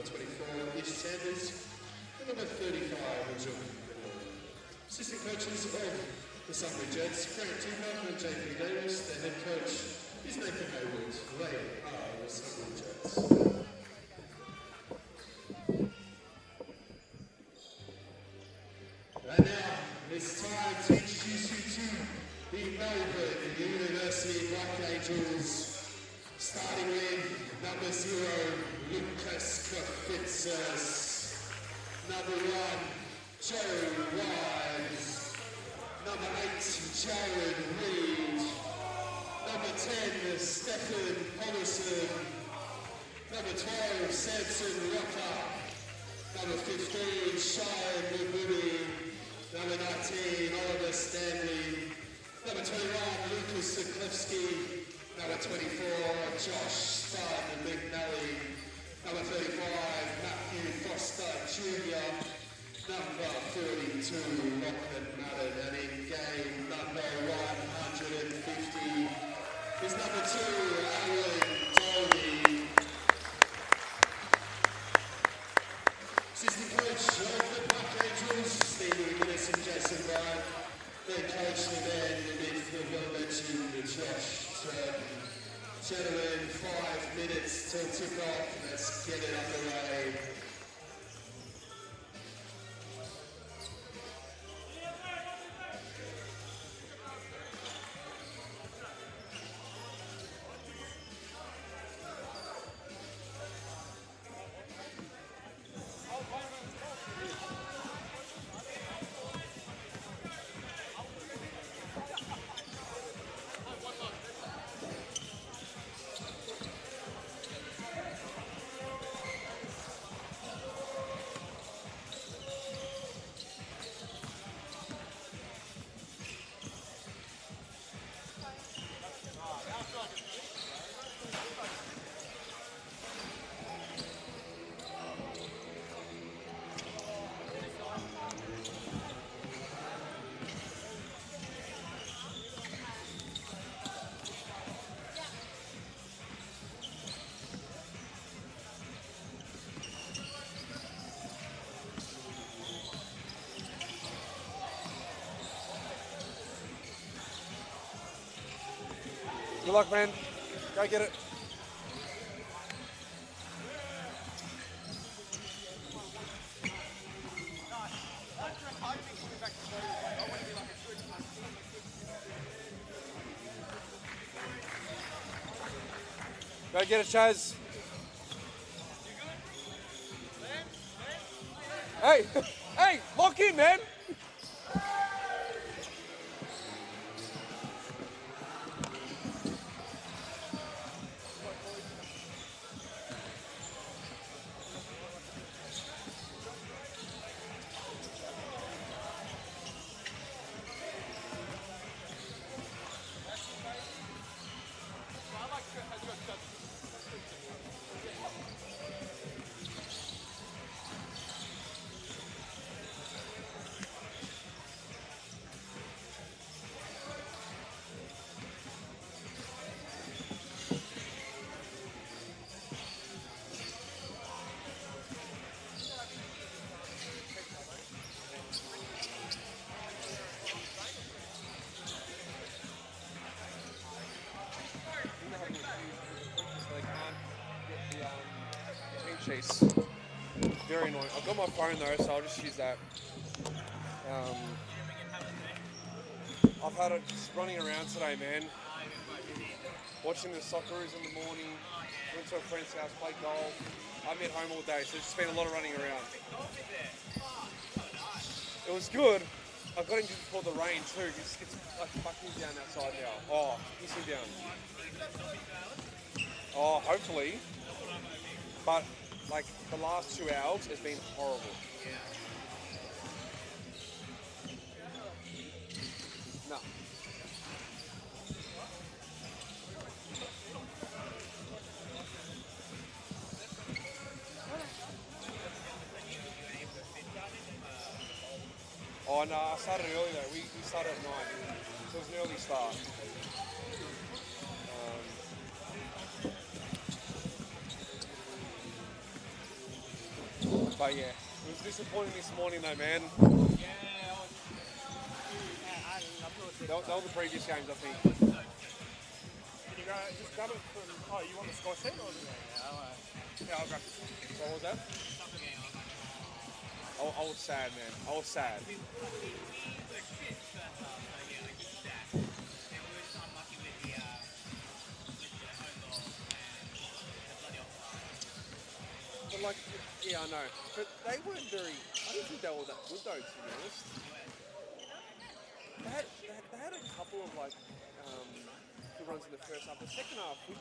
number 24, Ish Sanders, and number 35, Enjoy. Assistant coaches of the Sunbury Jets, Frank Timber and JP Davis. The head coach is Nathan Hayward. They are the Sunbury Jets. And now it's time to introduce you to the Melbourne University Black Angels, starting with number 0, Lucas Kafitzis, number 1, Joe Wise, number 8, Jared Reed, number 10, Stefan Hodderson, number 12, Samson Rucker, number 15, Shane Mabudi, number 19, Oliver Stanley, number 21, Lucas Siklevsky, number 24, Josh Spud McNally, number 35, Matthew Foster Jr., number 42, Lachlan Madden, and in game number 150 is number 2, Alan Dolby. Assistant coach of the Black Angels, Stevie Willis and Jason Bryan. Their coach and then the midfield mentioned Josh Turton. Gentlemen, 5 minutes till tip-off. Let's get it underway. Good luck, man. Go get it. Go get it, Chaz. Hey, hey, lock in, man. Chase. Very annoying. I've got my phone though, so I'll just use that. I've had it just running around today, man. Watching the Socceroos in the morning. Went to a friend's house, played golf. I'm at home all day, so it's just been a lot of running around. It was good. I got injured before the rain too. It's like fucking down outside now. Oh, pissing down. Oh, hopefully. But like the last 2 hours has been horrible. No. Oh no, I started early though. We started at 9, so it was an early start. But yeah, it was disappointing this morning though, man. That was the previous games, I think. Can you go, just grab it from, oh, you want the score sheet or? Yeah, I'll grab it. So what was that? I was sad, man. I was sad. But like, yeah, I know. But they weren't very. I didn't think they were that good though, to be honest. They had a couple of like good runs in the first half. The second half, we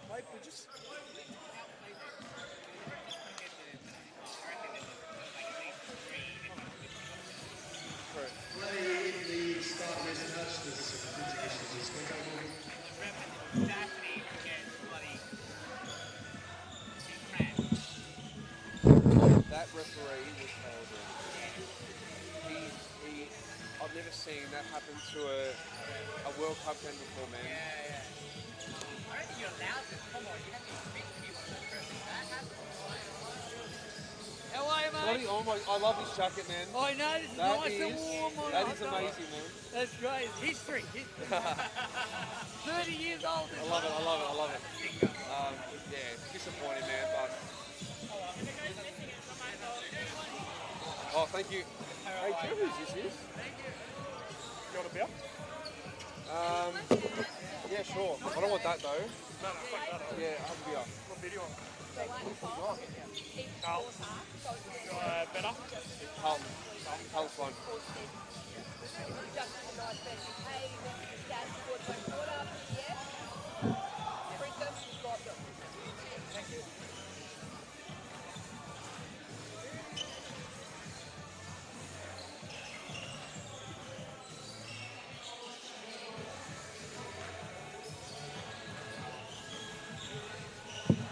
just. Correct. Play in the start match, there's some printing issues. Just go. That referee was horrible. He I've never seen that happen to a World Cup game before, man. I don't think you're allowed to. Come on, you have to speak to people in person. That happens. How are you, mate? Bloody, oh my, I love this jacket, man. I know, this is That nice and is- warm. That is amazing, man. That's great. History. 30 years old. I love it, I love it, I love it. Yeah, it's disappointing, man, but... Oh, thank you. Hey, do you know who this is? You want a beer? Yeah, sure. I don't want that, though. No, fuck that up. Yeah, have a beer. What beer do you want? Carl. Carl. Better? Carl's fine.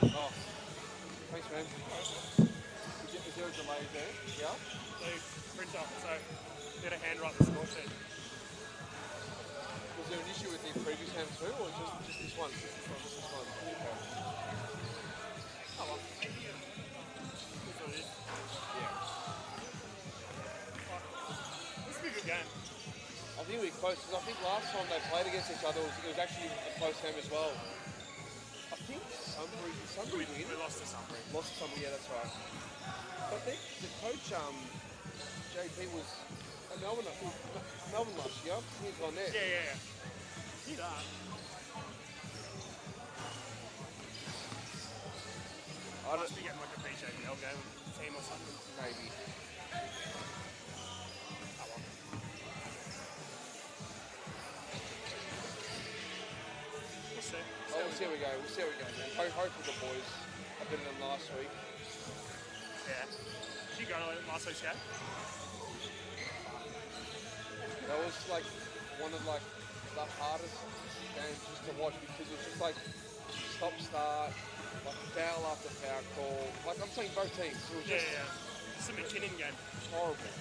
Oh, thanks, man. Is there a delay there? Yeah? The printer, so get a hand write the score sheet. Was there an issue with the previous hand too, or just this one? Just this one. Okay. Oh well. That's what it is. Yeah. This will be a good game. I think it'll be close, because I think last time they played against each other, it was actually a close game as well. I think Sunbury We win. lost to Sunbury. Lost to Sunbury, yeah, that's right. But the coach, JP, was at Melbourne last year. He's gone there. Yeah. See that. I Must don't, be getting like a BJPL game team or something. maybe. Oh well. We'll see. Oh, we'll see how we go. We'll see how we go, man. Hopefully the boys are better than last week. Yeah. Did you go to last week's game? That was like one of like the hardest games just to watch, because it was just like stop start, like foul after foul call. Like I'm saying both teams. It was Yeah. just It's a McKinnon game. horrible.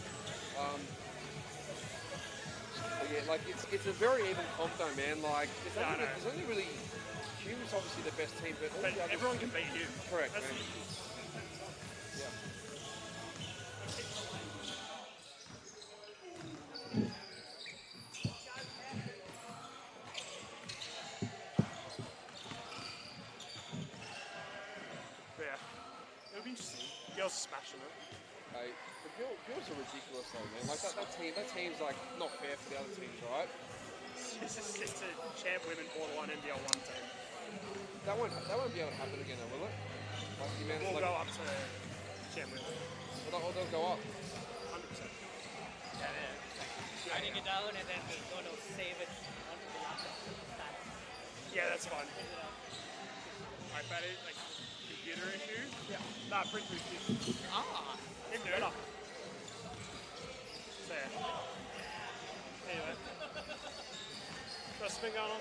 But yeah, like it's a very even comp though, man. Like Yeah, I know. there's only really Hume's obviously the best team, but all But the others, everyone can beat you. correct, That's man. Yeah. Yeah. It'll be interesting. Girls are smashing it. Hey, the girls are ridiculous though, man. Like that team's like not fair for the other teams, right? It's a champ women borderline NBL 1 team. That won't be able to happen again, though, will it? Like the amount of We'll like, go up to champ women. they'll go up. 100%. Writing it down and then we're going to save it onto the laptop. Yeah, that's fine. iPad is like computer issue? Yeah. Nah, print issue. Ah, Even better. So yeah. Anyway. What's been going on?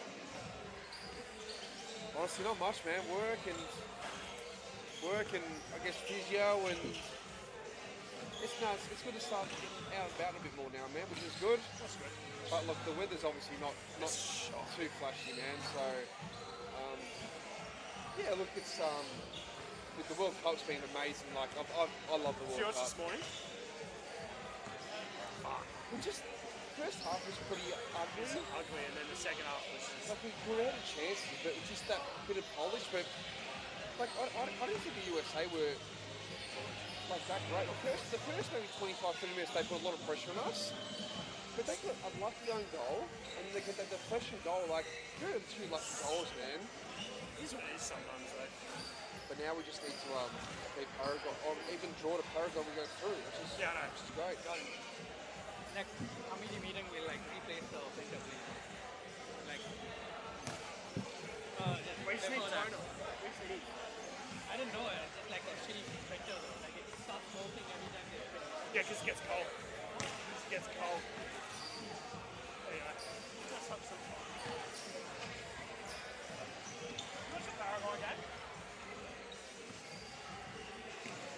Honestly, not much, man. Work and I guess physio, and it's nice. It's good to start getting out and about a bit more now, man, which is good. That's good. But look, the weather's obviously not too flashy, man. So yeah, look, it's With the World Cup's been amazing. Like I love the Did you World watch Cup. this morning? We just first half was pretty ugly. Ugly, and then the second half was just. Like we had chances, but it was just that bit of polish. But like I don't think the USA were like that great. The first maybe 25-30 minutes they put a lot of pressure on us. But they got a lucky own goal, and they get that deflection goal. Like, there are two lucky goals, man. It is what it is sometimes, though. But now we just need to beat Paraguay, or even draw to Paraguay we go through, which is Yeah, I know. which is great. Next committee meeting will like replace the printer, please. Like, We just need before that. toner. We just need. I didn't know it. It's like a shitty printer though. Like it starts smoking every time they print. Yeah, because it gets cold. It gets cold. Anyway, that's up some fun. What's the Paraguay game?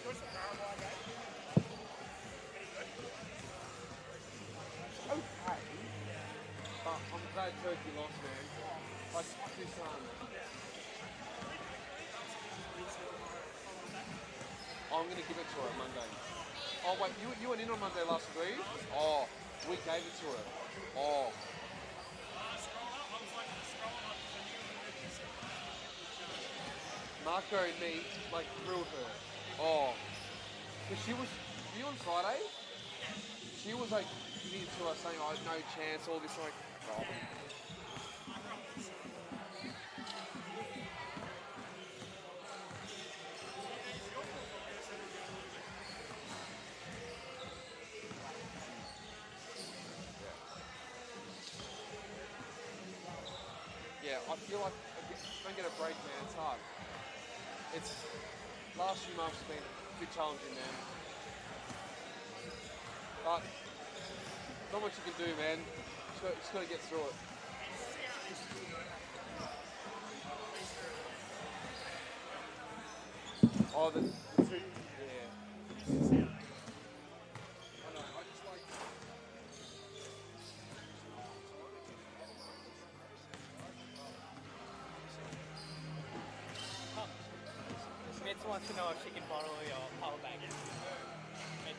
What's the Paraguay game? Any good? Okay. But I'm glad Turkey lost, man. Like, this I'm going to give it to her Monday. Oh, wait, you went in on Monday last week? Oh, we gave it to her. Oh. Marco and me, like, grilled her. Oh. Because she was, you on Friday? She was, like, giving it to us, saying, oh, no chance, all this, like, oh. Yeah, I feel like don't get a break, man. It's hard. It's last few months have been a bit challenging, man. But not much you can do, man. Just got to get through it. Oh, the two, yeah. I know. I just like. Mitch wants to know if she can borrow your power bank. Mitch.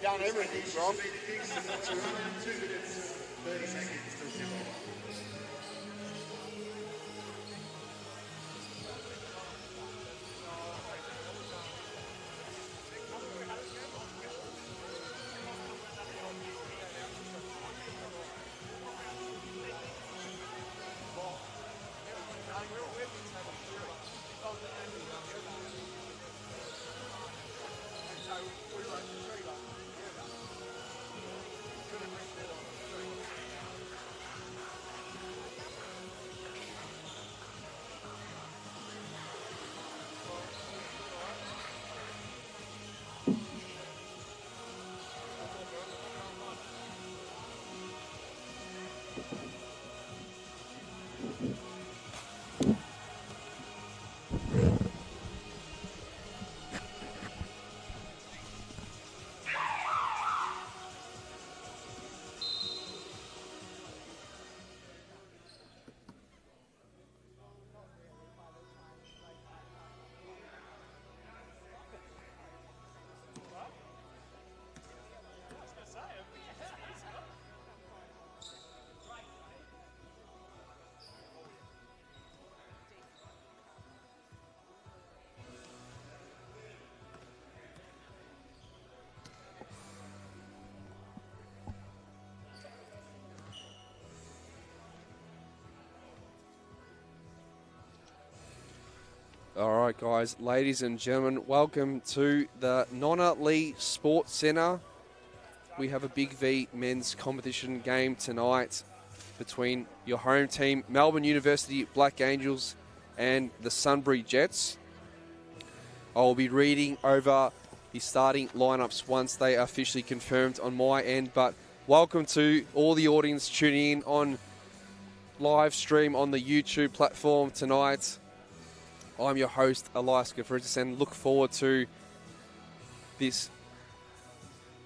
done everything, Brom. 2 minutes, 30 seconds till tip-off. All right, guys, ladies and gentlemen, welcome to the Nonna Lee Sports Centre. We have a Big V men's competition game tonight between your home team, Melbourne University Black Angels, and the Sunbury Jets. I'll be reading over the starting lineups once they are officially confirmed on my end, but welcome to all the audience tuning in on live stream on the YouTube platform tonight. I'm your host, Elias Gavritis, and look forward to this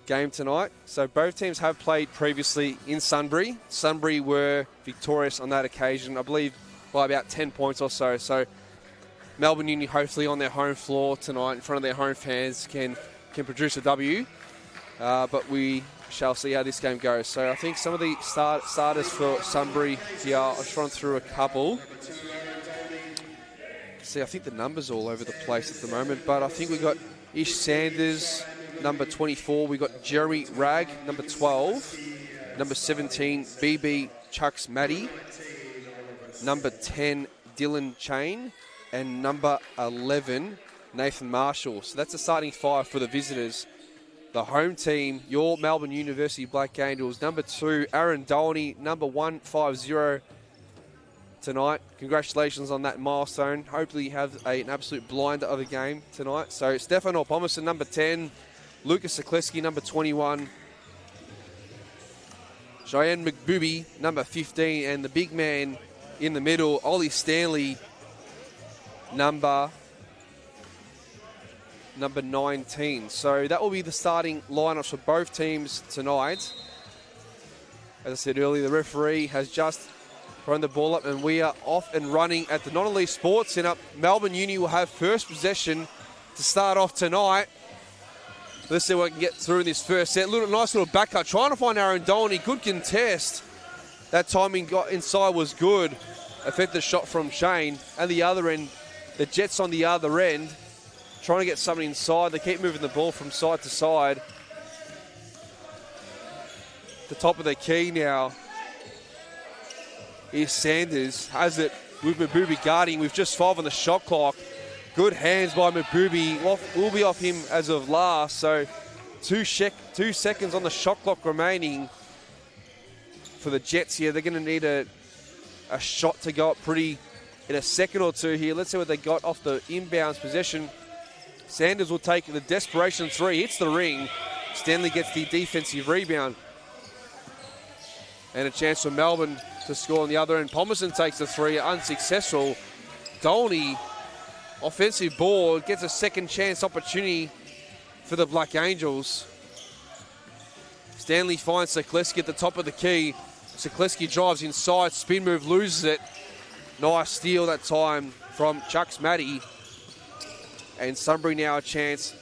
game tonight. So both teams have played previously in Sunbury. Sunbury were victorious on that occasion, I believe, by about 10 points or so. So Melbourne Uni, hopefully on their home floor tonight, in front of their home fans, can produce a W. But we shall see how this game goes. So I think some of the starters for Sunbury here, I'll just run through a couple. See, I think the numbers are all over the place at the moment, but I think we've got Ish Sanders, number 24. We've got Jeremy Ragg, number 12. Number 17, BB Chucks Maddie. Number 10, Dylan Chain. And number 11, Nathan Marshall. So that's the starting five for the visitors. The home team, your Melbourne University Black Angels. Number 2, Aaron Dolney. Number 150. Tonight. Congratulations on that milestone. Hopefully you have an absolute blinder of a game tonight. So Stefan Opomerson, number 10. Lucas Sekleski, number 21. Cheyenne McBooby, number 15. And the big man in the middle, Ollie Stanley, number 19. So that will be the starting lineups for both teams tonight. As I said earlier, the referee has just thrown the ball up, and we are off and running at the Nonna Lee Sports Centre. Melbourne Uni will have first possession to start off tonight. Let's see what we can get through in this first set. Nice little back cut, trying to find Aaron Dolney. Good contest. That timing got inside was good. Effective shot from Shane. And the other end, the Jets on the other end, trying to get something inside. They keep moving the ball from side to side. The top of the key now is Sanders. Has it with Mabubi guarding with just 5 on the shot clock. Good hands by Mabubi. Will be off him as of last. So 2 seconds on the shot clock remaining for the Jets here. They're going to need a shot to go up pretty in a second or two here. Let's see what they got off the inbounds possession. Sanders will take the desperation 3. Hits the ring. Stanley gets the defensive rebound. And a chance for Melbourne to score on the other end. Palmerston takes the 3, unsuccessful. Dolney, offensive board, gets a second chance opportunity for the Black Angels. Stanley finds Sekleski at the top of the key. Sekleski drives inside, spin move, loses it. Nice steal that time from Chucks Maddie. And Sunbury now a chance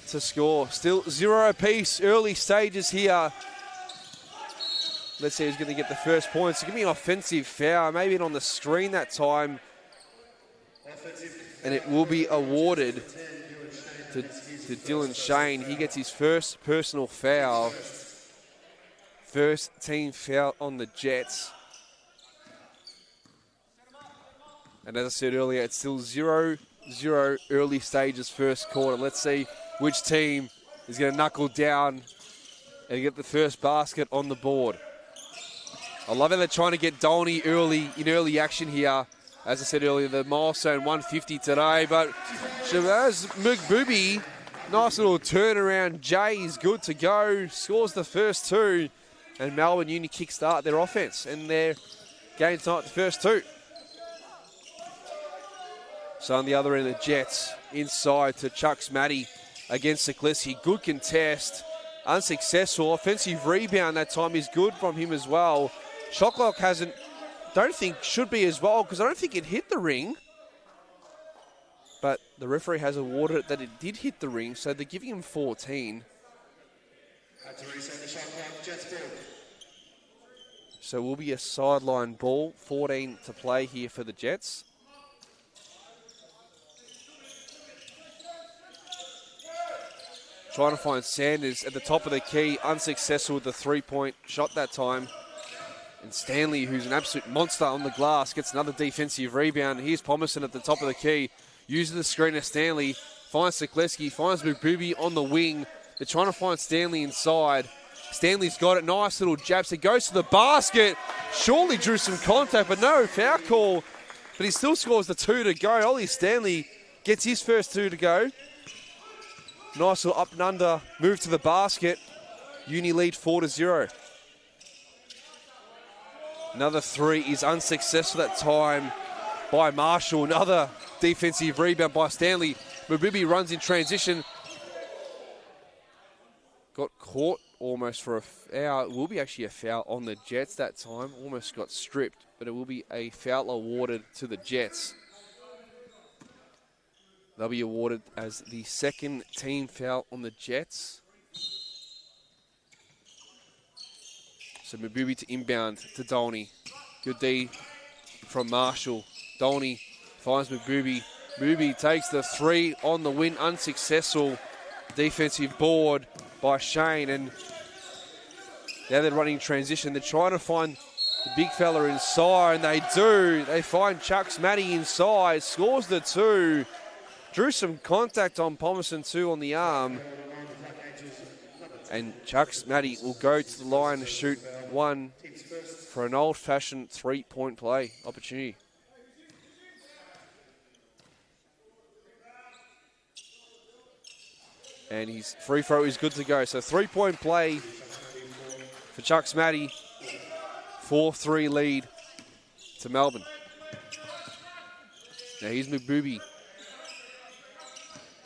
to score. Still 0 apiece, early stages here. Let's see who's going to get the first points. So give me an offensive foul, maybe it on the screen that time. And it will be awarded to Dylan Shane. He gets his first personal foul. First team foul on the Jets. And as I said earlier, it's still 0-0 early stages first quarter. Let's see which team is going to knuckle down and get the first basket on the board. I love how they're trying to get Dolney in early action here. As I said earlier, the milestone 150 today, but Shabazz Mugbubi, nice little turnaround. Jay is good to go, scores the first two, and Melbourne Uni kickstart their offense and their game tonight, the first two. So on the other end, the Jets inside to Chucks Matty against Sikleski. Good contest, unsuccessful. Offensive rebound that time is good from him as well. Shot clock don't think should be as well because I don't think it hit the ring. But the referee has awarded it that it did hit the ring, so they're giving him 14. Had to reset the shot clock, Jets ball. So it will be a sideline ball, 14 to play here for the Jets. Trying to find Sanders at the top of the key, unsuccessful with the three-point shot that time. And Stanley, who's an absolute monster on the glass, gets another defensive rebound. Here's Palmerston at the top of the key. Uses the screen of Stanley. Finds Sikleski. Finds Mububi on the wing. They're trying to find Stanley inside. Stanley's got it. Nice little jab. So it goes to the basket. Surely drew some contact, but no foul call. But he still scores the two to go. Ollie Stanley gets his first two to go. Nice little up and under move to the basket. Uni lead 4-0. Another three is unsuccessful that time by Marshall. Another defensive rebound by Stanley. Mububi runs in transition. Got caught almost for a foul. It will be actually a foul on the Jets that time. Almost got stripped, but it will be a foul awarded to the Jets. They'll be awarded as the second team foul on the Jets. So Mububi to inbound to Dolney. Good D from Marshall. Dolney finds Mububi. Mububi takes the three on the win. Unsuccessful defensive board by Shane. And now they're running transition. They're trying to find the big fella inside, and they do. They find Chucks Matty inside. Scores the two. Drew some contact on Palmerston too on the arm. And Chucks Matty will go to the line to shoot one for an old-fashioned three-point play opportunity. And his free throw is good to go. So three-point play for Chucks Matty. 4-3 lead to Melbourne. Now here's Mububi.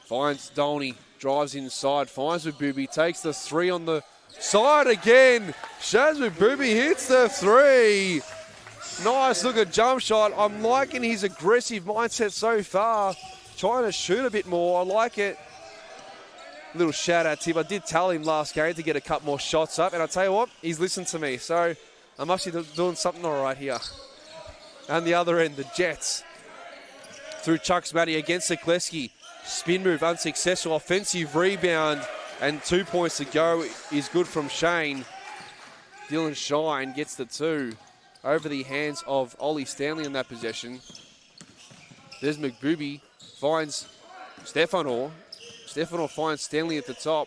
Finds Dolney. Drives inside, finds Mububi, takes the three on the side again. Shaz Mububi hits the three. Nice look at jump shot. I'm liking his aggressive mindset so far. Trying to shoot a bit more. I like it. Little shout out tip. I did tell him last game to get a couple more shots up, and I tell you what, he's listened to me. So I must be doing something all right here. And the other end, the Jets. Through Chucks Matty against Sikleski. Spin move unsuccessful, offensive rebound, and 2 points to go is good from Shane. Dylan Shine gets the two over the hands of Ollie Stanley in that possession. There's Mububi, finds Stefano. Stefano finds Stanley at the top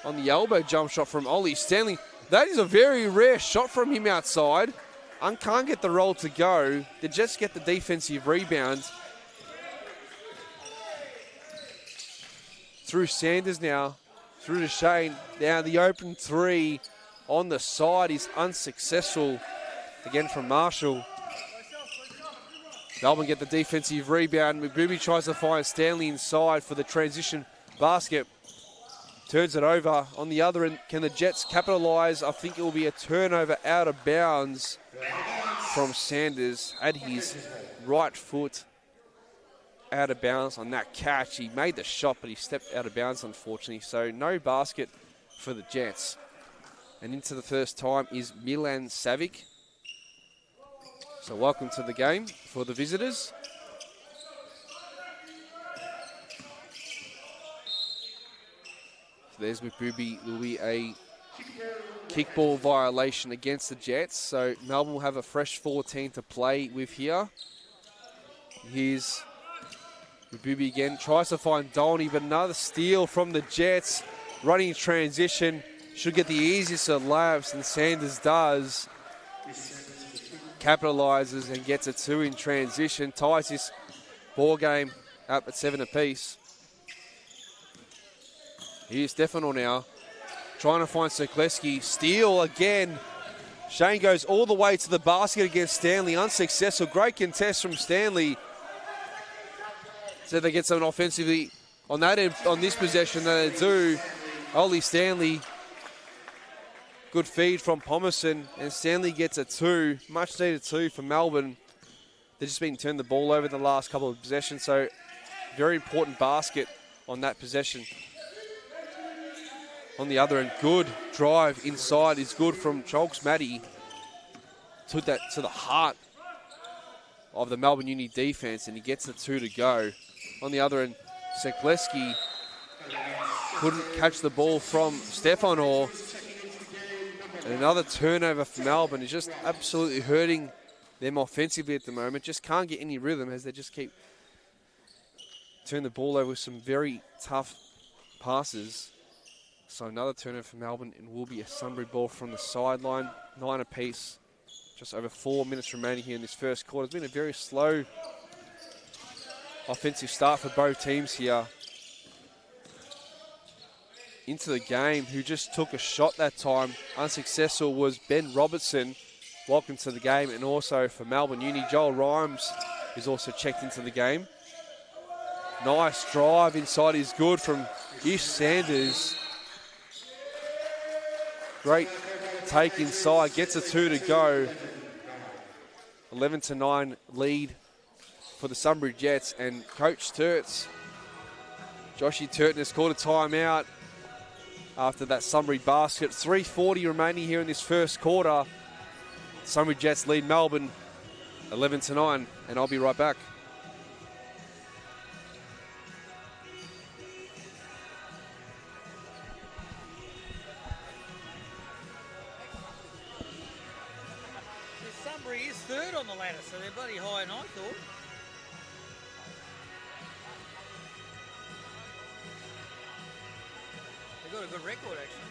on the elbow jump shot from Ollie Stanley. That is a very rare shot from him outside. Can't get the roll to go. They just get the defensive rebound. Through Sanders now, through to Shane. Now the open three on the side is unsuccessful. Again from Marshall. Melbourne get the defensive rebound. Mububi tries to find Stanley inside for the transition basket. Turns it over. On the other end, can the Jets capitalise? I think it will be a turnover out of bounds from Sanders at his right foot. out of bounds on that catch. He made the shot, but he stepped out of bounds, unfortunately. So no basket for the Jets. And into the first time is Milan Savic. So welcome to the game for the visitors. So there's Mbubi. There will be a kickball violation against the Jets. So Melbourne will have a fresh 14 to play with here. Here's Mbubi again. Tries to find Dolney, but another steal from the Jets. Running transition. Should get the easiest of layups, and Sanders does. Capitalizes and gets a 2 in transition. Ties this ball game up at 7 apiece. Here's Stefano now. Trying to find Sokleski. Steal again. Shane goes all the way to the basket against Stanley. Unsuccessful. Great contest from Stanley. So they get something offensively on that end, on this possession that they do. Ollie Stanley. Good feed from Pomerson, and Stanley gets a 2. Much needed 2 for Melbourne. They've just been turned the ball over the last couple of possessions, so very important basket on that possession. On the other end, good drive inside is good from Chalks Matty. Took that to the heart of the Melbourne Uni defense, and he gets the 2 to go. On the other end, Sekleski couldn't catch the ball from Stefano. And another turnover for Melbourne is just absolutely hurting them offensively at the moment. Just can't get any rhythm as they just keep turning the ball over with some very tough passes. So another turnover for Melbourne, and will be a Sunbury ball from the sideline. 9 apiece. Just over 4 minutes remaining here in this first quarter. It's been a very slow offensive start for both teams here. Into the game, who just took a shot that time, unsuccessful, was Ben Robertson. Welcome to the game. And also for Melbourne Uni, Joel Rhymes is also checked into the game. Nice drive inside is good from Ish Sanders. Great take inside, gets a 2 to go. 11-9 lead for the Sunbury Jets, and Coach Turtz, Joshy Turton, has called a timeout after that Sunbury basket. 3:40 remaining here in this first quarter. Sunbury Jets lead Melbourne 11-9, and I'll be right back. Sunbury is third on the ladder, so they're bloody high, and I thought. They've got a good record, actually.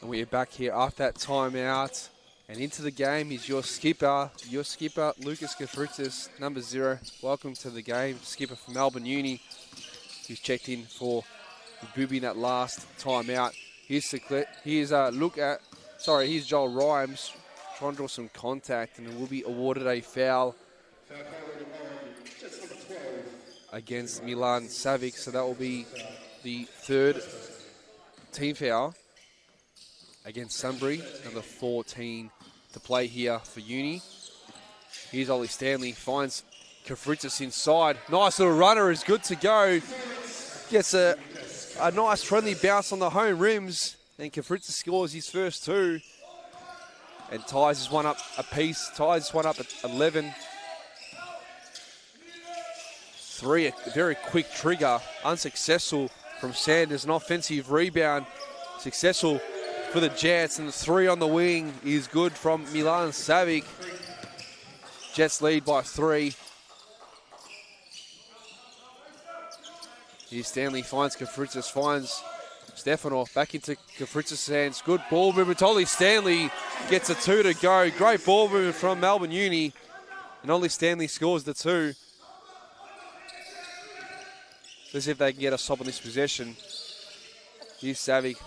And we are back here after that timeout. And into the game is your skipper, Lucas Kafritis, number 0. Welcome to the game, skipper for Melbourne Uni. He's checked in for Booby in that last timeout. Here's Joel Rhymes trying to draw some contact, and will be awarded a foul against Milan Savic. So that will be the third team foul against Sunbury. Number 14 to play here for Uni. Here's Ollie Stanley, finds Kafritis inside. Nice little runner, is good to go. Gets a nice friendly bounce on the home rims, and Kafritis scores his first 2. And ties this one up a piece. Ties this one up at 11. 3, a very quick trigger. Unsuccessful from Sanders. An offensive rebound. Successful for the Jets, and the 3 on the wing is good from Milan Savic. Jets lead by 3. Here's Stanley, finds Kafritzis, finds Stefano, back into Kafritzis' hands. Good ball movement. Ollie Stanley gets a 2 to go. Great ball movement from Melbourne Uni. And Ollie Stanley scores the 2. Let's see if they can get a stop on this possession. Here's Savic.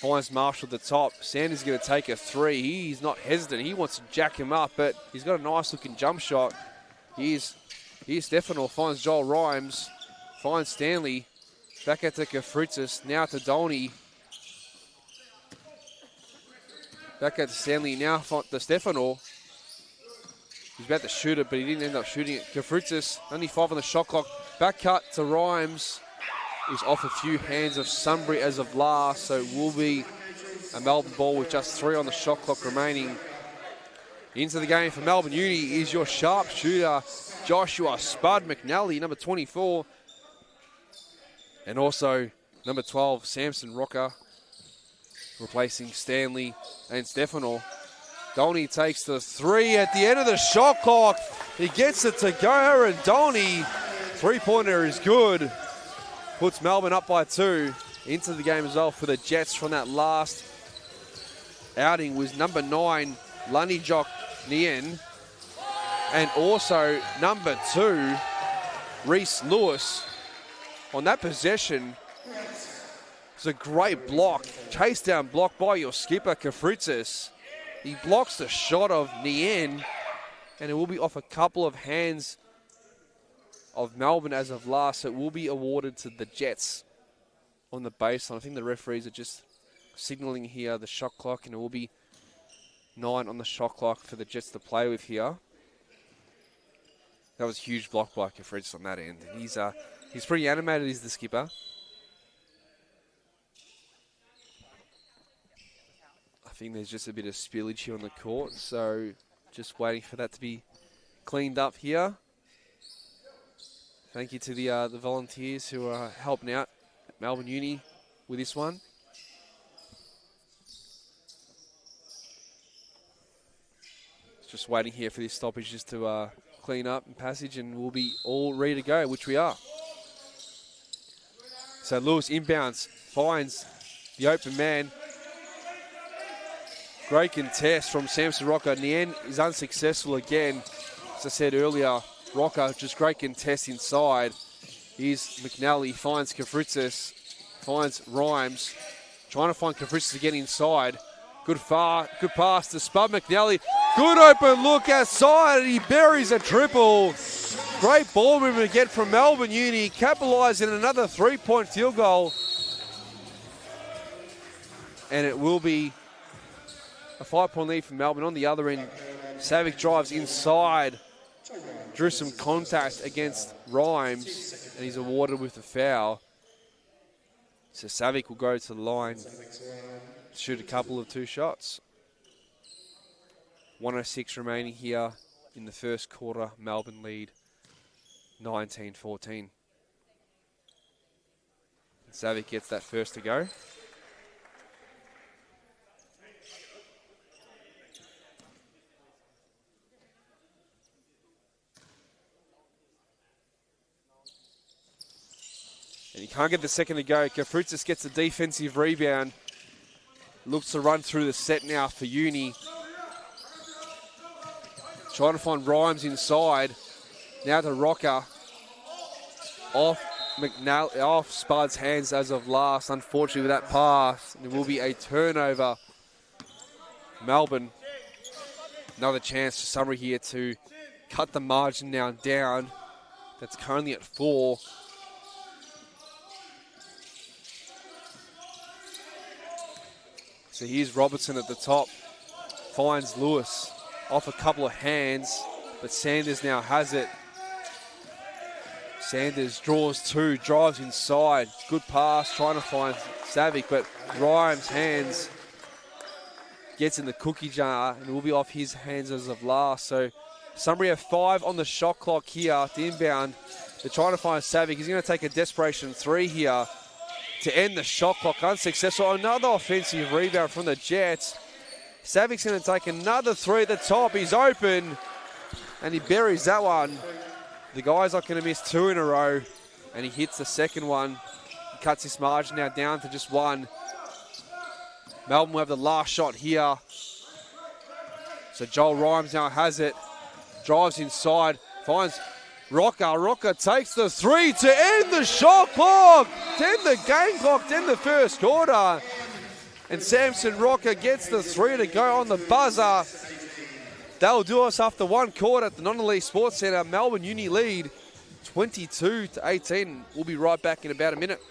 Finds Marshall at the top. Sanders going to take a 3. He's not hesitant. He wants to jack him up, but he's got a nice looking jump shot. Here's Stefano. Finds Joel Rhymes. Finds Stanley. Back out to Kafritzis. Now to Dolny. Back out to Stanley. Now to Stefano. He's about to shoot it, but he didn't end up shooting it. Kafritzis, only 5 on the shot clock. Back cut to Rhymes. He's off a few hands of Sunbury as of last, so it will be a Melbourne ball with just 3 on the shot clock remaining. Into the game for Melbourne Uni is your sharpshooter, Joshua Spud McNally, number 24. And also number 12, Samson Rocker, replacing Stanley and Stefano. Dolny takes the 3 at the end of the shot clock. He gets it to go, and Dolny, 3-pointer is good. Puts Melbourne up by 2. Into the game as well for the Jets from that last outing was number 9, Lunijok Nien. And also number 2, Reese Lewis. On that possession, it's a great block. Chase down block by your skipper, Kafritzis. He blocks the shot of Nien, and it will be off a couple of hands of Melbourne as of last, so it will be awarded to the Jets on the baseline. I think the referees are just signalling here the shot clock, and it will be 9 on the shot clock for the Jets to play with here. That was a huge block by Kafritzis on that end. And he's pretty animated, he's the skipper. I think there's just a bit of spillage here on the court, so just waiting for that to be cleaned up here. Thank you to the volunteers who are helping out at Melbourne Uni with this one. Just waiting here for this stoppage just to clean up and passage, and we'll be all ready to go, which we are. So Lewis inbounds, finds the open man. Great contest from Samson Rocker. Nien is unsuccessful again. As I said earlier, Rocker, just great contest inside. Here's McNally, finds Kafritzis, finds Rhymes. Trying to find Kafritzis to get inside. Good pass to Spud McNally. Good open look outside, and he buries a triple. Great ball movement again from Melbourne Uni, capitalising another 3-point field goal. And it will be a 5-point lead for Melbourne. On the other end, Savic drives inside. Drew some contact against Rhymes, and he's awarded with a foul. So Savic will go to the line, shoot a couple of 2 shots. 1:06 remaining here in the first quarter. Melbourne lead 19-14. Savic gets that first to go. And he can't get the second to go. Kafritzis gets the defensive rebound. Looks to run through the set now for Uni. Trying to find Rhymes inside. Now to Rocker. Off Spud's hands as of last. Unfortunately with that pass, there will be a turnover. Melbourne. Another chance for Sunbury here to cut the margin now down. That's currently at 4. So here's Robertson at the top. Finds Lewis off a couple of hands, but Sanders now has it. Sanders draws 2, drives inside. Good pass, trying to find Savic, but Rhymes' hands gets in the cookie jar, and it will be off his hands as of last. So Sunbury have 5 on the shot clock here at the inbound. They're trying to find Savic. He's going to take a desperation 3 here to end the shot clock. Unsuccessful. Another offensive rebound from the Jets. Savic's going to take another 3 at the top. He's open, and he buries that one. The guy's not going to miss 2 in a row. And he hits the second one. He cuts his margin now down to just one. Melbourne will have the last shot here. So Joel Rhymes now has it. Drives inside. Finds Rocker. Rocker takes the three to end the shot clock. To end the game clock. To end the first quarter. And Samson Rocker gets the three to go on the buzzer. That'll do us after one quarter at the Non-Elite Sports Centre. Melbourne Uni lead 22-18. We'll be right back in about a minute.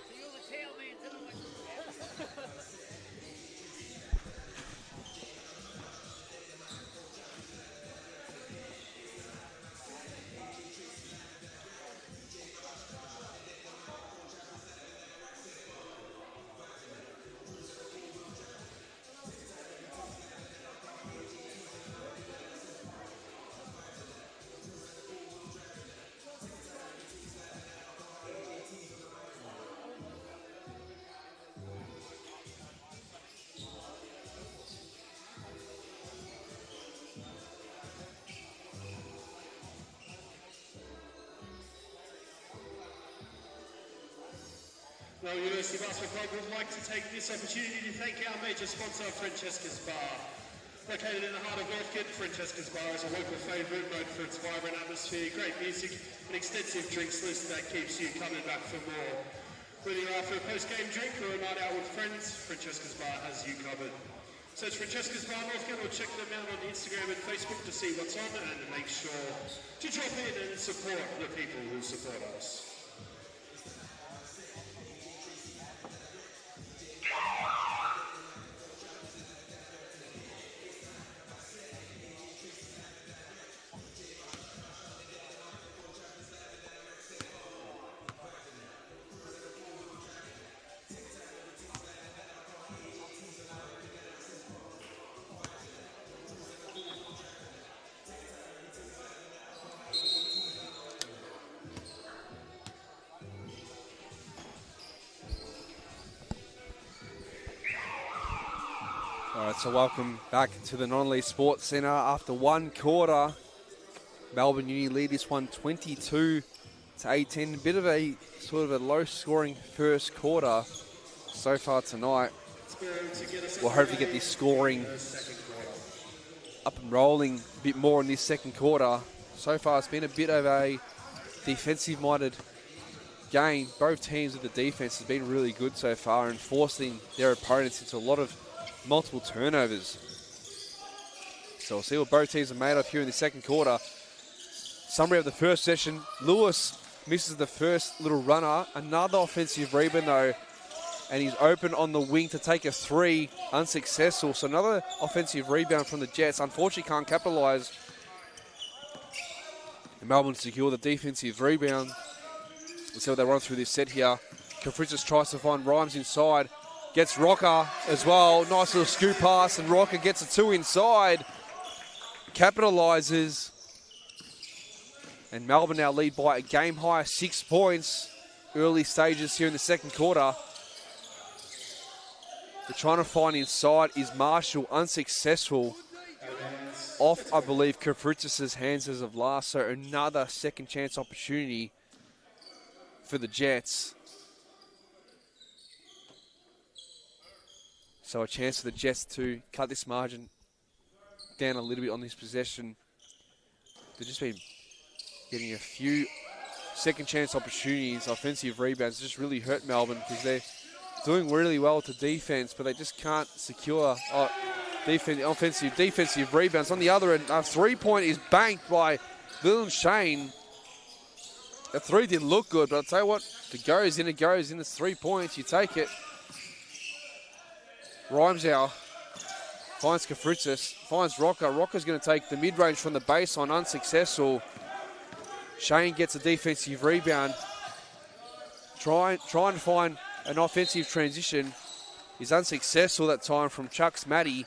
Well, University Basketball Club would like to take this opportunity to thank our major sponsor, Francesca's Bar. Located in the heart of Northcote, Francesca's Bar is a local favourite known for its vibrant atmosphere, great music, and extensive drinks list that keeps you coming back for more. Whether you're after a post-game drink or a night out with friends, Francesca's Bar has you covered. Search Francesca's Bar Northcote or check them out on Instagram and Facebook to see what's on, and make sure to drop in and support the people who support us. All right, so welcome back to the Non-Elite Sports Centre. After one quarter, Melbourne Uni lead this one 22-18. A bit of a sort of a low-scoring first quarter so far tonight. We'll hopefully get this scoring up and rolling a bit more in this second quarter. So far, it's been a bit of a defensive-minded game. Both teams with the defense has been really good so far and forcing their opponents into a lot of multiple turnovers. So we'll see what both teams are made of here in the second quarter. Summary of the first session. Lewis misses the first little runner. Another offensive rebound though. And he's open on the wing to take a three. Unsuccessful. So another offensive rebound from the Jets. Unfortunately can't capitalise. And Melbourne secure the defensive rebound. Let's see what they run through this set here. Kafritzis tries to find Rhymes inside. Gets Rocker as well. Nice little scoop pass, and Rocker gets a two inside. Capitalises. And Melbourne now lead by a game high 6 points. Early stages here in the second quarter. They're trying to find inside. Is Marshall unsuccessful? Off, I believe, Kafritzis' hands as of last. So another second chance opportunity for the Jets. So a chance for the Jets to cut this margin down a little bit on this possession. They've just been getting a few second chance opportunities, offensive rebounds. Just really hurt Melbourne because they're doing really well to defense, but they just can't secure defensive rebounds. On the other end, a three-point is banked by Dylan Shane. The three didn't look good, but I'll tell you what, if it goes in, it goes in. It's 3 points, you take it. Rhymes out, finds Kafritzis, finds Rocker. Rocker's going to take the mid-range from the baseline, unsuccessful. Shane gets a defensive rebound. Trying to find an offensive transition. He's unsuccessful that time from Chuck's Matty.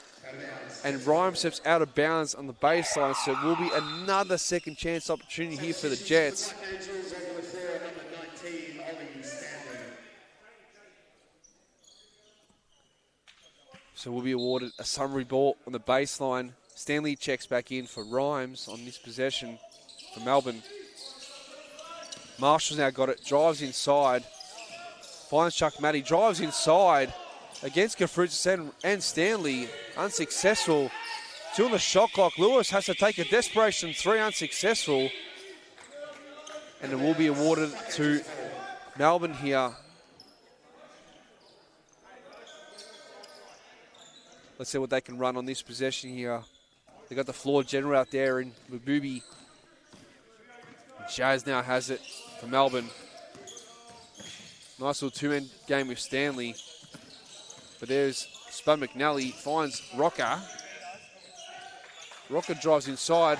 And Rhymes steps out of bounds on the baseline, so it will be another second chance opportunity here for the Jets. So we'll be awarded a Sunbury ball on the baseline. Stanley checks back in for Rhymes on this possession for Melbourne. Marshall's now got it, drives inside. Finds Chuck Matty, drives inside against Kafrutis and Stanley. Unsuccessful. 2 on the shot clock. Lewis has to take a desperation 3, unsuccessful. And it will be awarded to Melbourne here. Let's see what they can run on this possession here. They got the floor general out there in Mabubi. Jazz now has it for Melbourne. Nice little 2-man game with Stanley. But there's Spud McNally, finds Rocker. Rocker drives inside.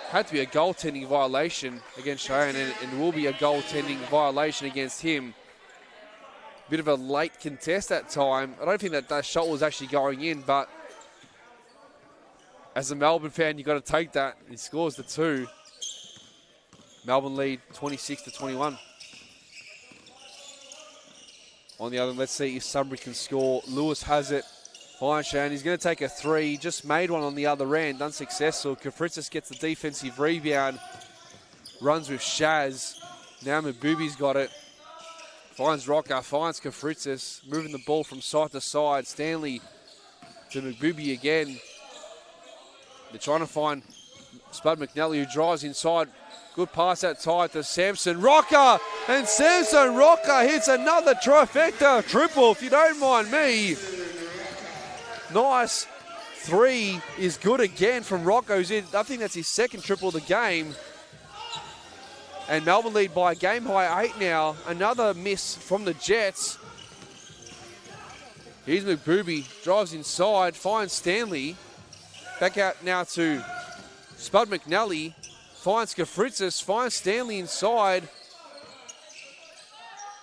Had to be a goaltending violation against Cheyenne, and will be a goaltending violation against him. Bit of a late contest that time. I don't think that shot was actually going in, but as a Melbourne fan, you've got to take that. He scores the 2. Melbourne lead 26-21. On the other, let's see if Sunbury can score. Lewis has it. Fine, Shane. He's going to take a 3. Just made one on the other end. Unsuccessful. Kafritzis gets the defensive rebound. Runs with Shaz. Now Mabubi's got it. Finds Rocker. Finds Kafritzis. Moving the ball from side to side. Stanley to Mabubi again. They're trying to find Spud McNally, who drives inside. Good pass outside to Samson Rocker, and Samson Rocker hits another trifecta triple, if you don't mind me. Nice 3 is good again from Rocker, who's in, I think that's his 2nd triple of the game. And Melbourne lead by a game high 8 now. Another miss from the Jets. Here's McBooby, drives inside, finds Stanley. Back out now to Spud McNally. Finds Kafritzis, finds Stanley inside.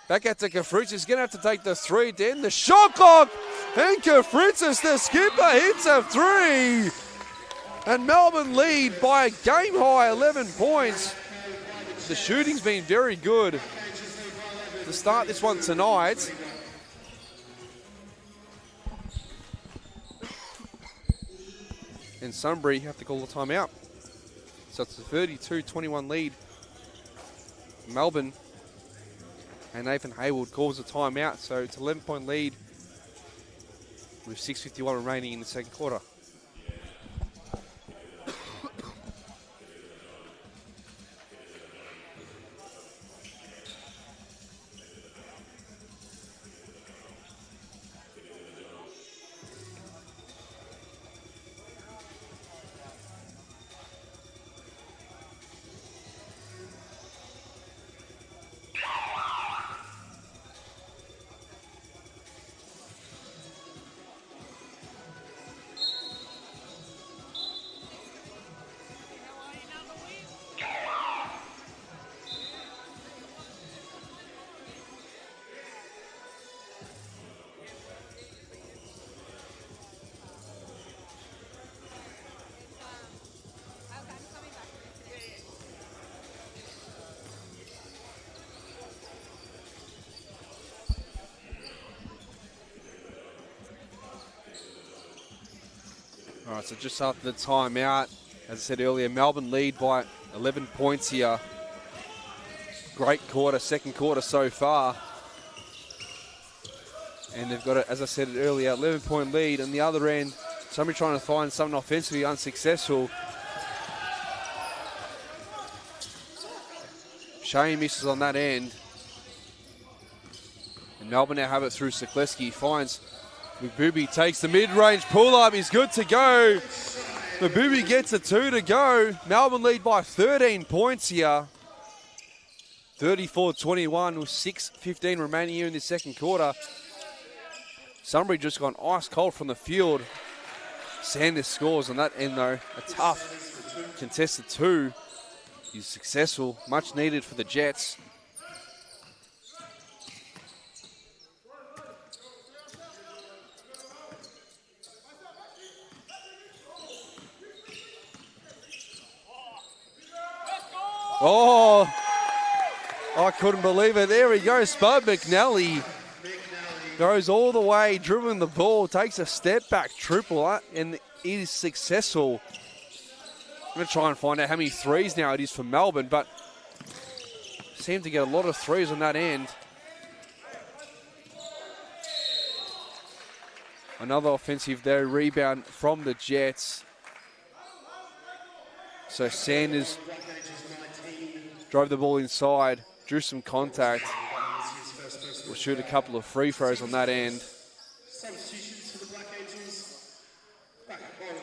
Back out to Kafritzis, going to have to take the 3. Then the shot clock, and Kafritzis, the skipper, hits a 3. And Melbourne lead by a game high 11 points. The shooting's been very good to start this one tonight. And Sunbury have to call the timeout. So it's a 32-21 lead. Melbourne, and Nathan Hayward calls a timeout. So it's an 11-point lead with 6:51 remaining in the second quarter. All right, so just after the timeout, as I said earlier, Melbourne lead by 11 points here. Great quarter, second quarter so far. And they've got, as I said earlier, 11-point lead. On the other end, somebody trying to find something offensively, unsuccessful. Shane misses on that end. And Melbourne now have it through Sekleski. Finds Mabubi, takes the mid-range pull-up. He's good to go. Mabubi gets a 2 to go. Melbourne lead by 13 points here. 34-21 with 6:15 remaining here in the second quarter. Sunbury just gone ice cold from the field. Sanders scores on that end though. A tough contested 2. He's successful, much needed for the Jets. Oh, I couldn't believe it. There he goes, Spud McNally. Goes all the way, dribbling the ball, takes a step back triple, and it is successful. I'm going to try and find out how many threes now it is for Melbourne, but seem to get a lot of threes on that end. Another offensive there, rebound from the Jets. So Sanders drove the ball inside, drew some contact. Will shoot a couple of free throws on that end.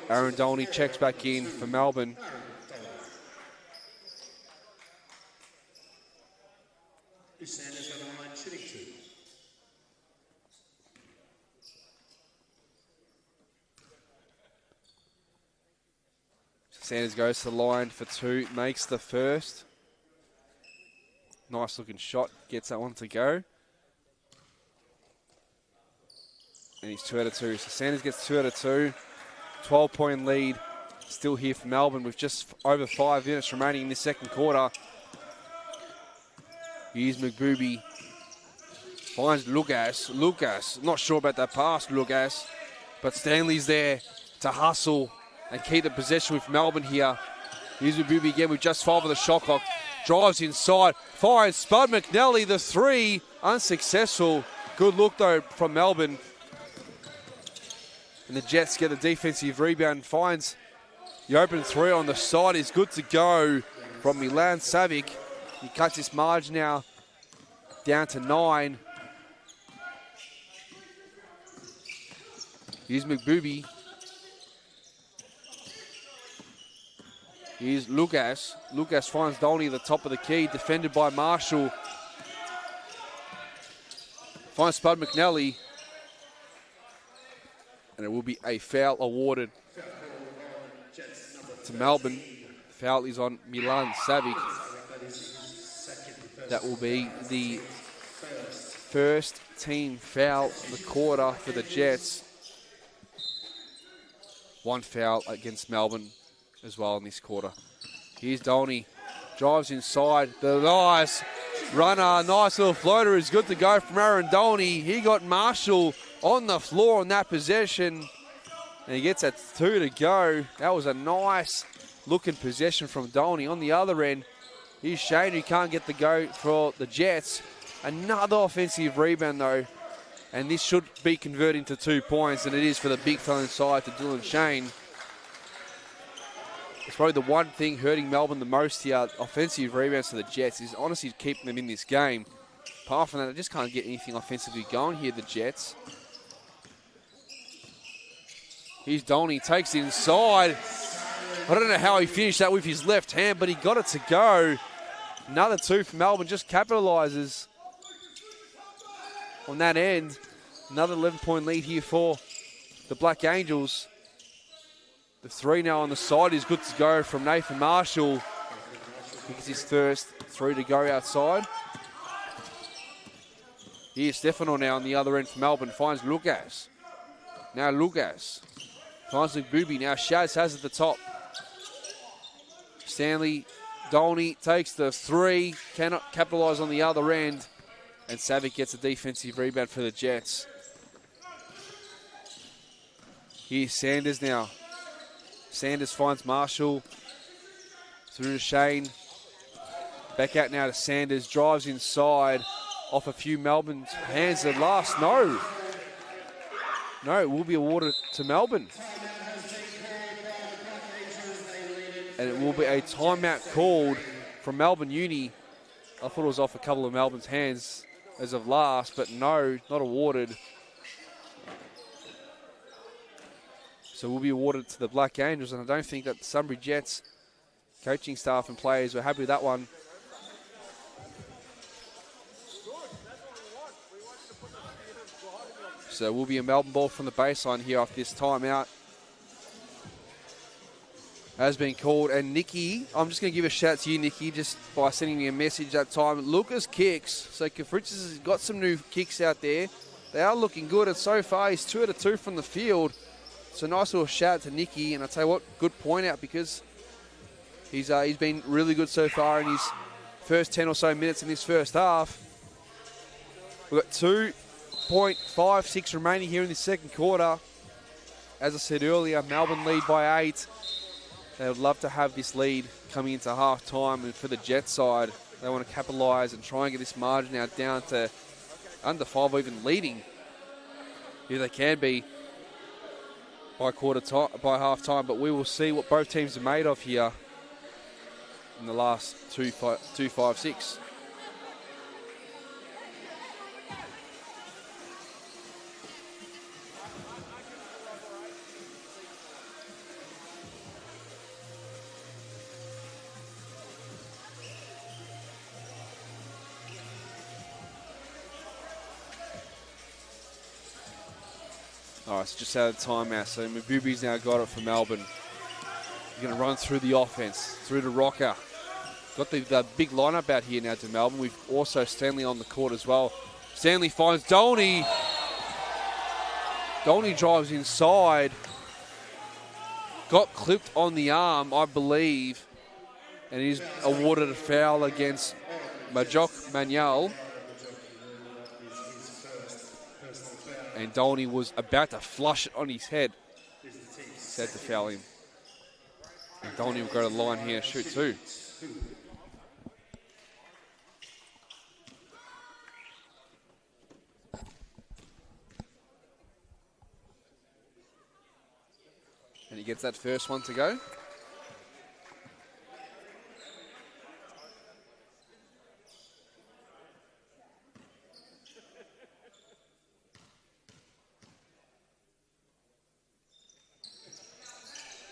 Aaron Dolney checks back in for Melbourne. Sanders on the line, shooting 2. Sanders goes to the line for 2, makes the first. Nice looking shot, gets that one to go. And he's 2 out of 2. So Sanders gets 2 out of 2. 12-point lead still here for Melbourne with just over 5 minutes remaining in this second quarter. Here's McBooby. Finds Lucas, not sure about that pass, Lucas. But Stanley's there to hustle and keep the possession with Melbourne here. Here's McBooby again with just 5 on the shot clock. Drives inside, finds Spud McNally, the 3, unsuccessful. Good look though from Melbourne. And the Jets get the defensive rebound, finds the open 3 on the side is good to go from Milan Savic. He cuts his margin now down to 9. Here's McBooby. Here's Lucas. Lucas finds Dolney at the top of the key, defended by Marshall. Finds Spud McNally. And it will be a foul awarded to Melbourne. Foul is on Milan Savic. That will be the first team foul of the quarter for the Jets. 1 foul against Melbourne as well in this quarter. Here's Dolney, drives inside, the nice runner, nice little floater is good to go from Aaron Dolney. He got Marshall on the floor on that possession, and he gets that 2 to go. That was a nice looking possession from Dolney. On the other end, here's Shane who can't get the go for the Jets. Another offensive rebound though, and this should be converting to 2 points, and it is for the big fella inside to Dylan Shane. It's probably the one thing hurting Melbourne the most here, offensive rebounds to the Jets, is honestly keeping them in this game. Apart from that, they just can't get anything offensively going here, the Jets. Here's Dolney, takes it inside. I don't know how he finished that with his left hand, but he got it to go. Another 2 for Melbourne, just capitalises on that end. Another 11-point lead here for the Black Angels. The 3 now on the side is good to go from Nathan Marshall. He gets his first 3 to go outside. Here's Stefano now on the other end for Melbourne. Finds Lucas. Now Lucas. Finds McBooby. Now Shaz has at the top. Stanley, Dolney takes the 3. Cannot capitalise on the other end. And Savic gets a defensive rebound for the Jets. Here's Sanders now. Sanders finds Marshall. Through to Shane. Back out now to Sanders. Drives inside. Off a few Melbourne's hands at last. No, it will be awarded to Melbourne. And it will be a timeout called from Melbourne Uni. I thought it was off a couple of Melbourne's hands as of last, but no, not awarded. So will be awarded to the Black Angels, and I don't think that the Sunbury Jets coaching staff and players were happy with that one. So will be a Melbourne ball from the baseline here after this timeout. Has been called, and Nikki, I'm just going to give a shout to you, Nikki, just by sending me a message that time. Lucas kicks, so Kafritzis has got some new kicks out there. They are looking good, and so far he's 2 out of 2 from the field. So nice little shout to Nikki, and I tell you what, good point out because he's been really good so far in his first 10 or so minutes in this first half. We've got 2.56 remaining here in the second quarter. As I said earlier, Melbourne lead by 8. They would love to have this lead coming into half time, and for the Jets side, They want to capitalise and try and get this margin now down to under 5 or even leading. If they can be by half time, but we will see what both teams are made of here in the last 2-5-6. All right, so just out of timeout. So Mabubi's now got it for Melbourne. He's going to run through the offense, through to Rocker. Got the big lineup out here now to Melbourne. We've also Stanley on the court as well. Stanley finds Dolney. Dolney drives inside. Got clipped on the arm, I believe. And he's awarded a foul against Majok Manuel. And Dolney was about to flush it on his head. Said to foul him. And Dolney will go to the line here and shoot too. And he gets that first one to go.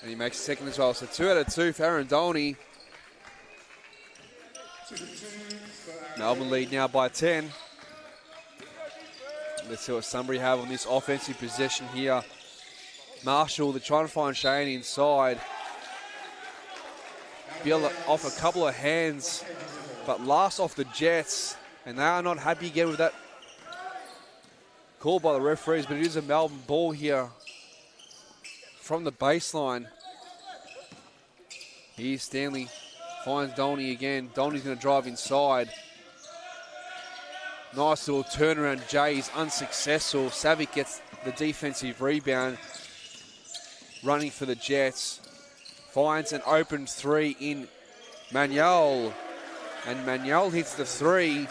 And he makes a second as well. So 2 out of 2 for Aaron Dolney. Melbourne lead now by 10. Let's see what Sunbury have on this offensive possession here. Marshall, they're trying to find Shane inside. Be able to off a couple of hands, but last off the Jets. And they are not happy again with that call by the referees, but it is a Melbourne ball here from the baseline. Here's Stanley, finds Dolney again. Dolney's going to drive inside. Nice little turnaround. Jay's unsuccessful. Savic gets the defensive rebound. Running for the Jets. Finds an open 3 in Manuel. And Manuel hits the 3.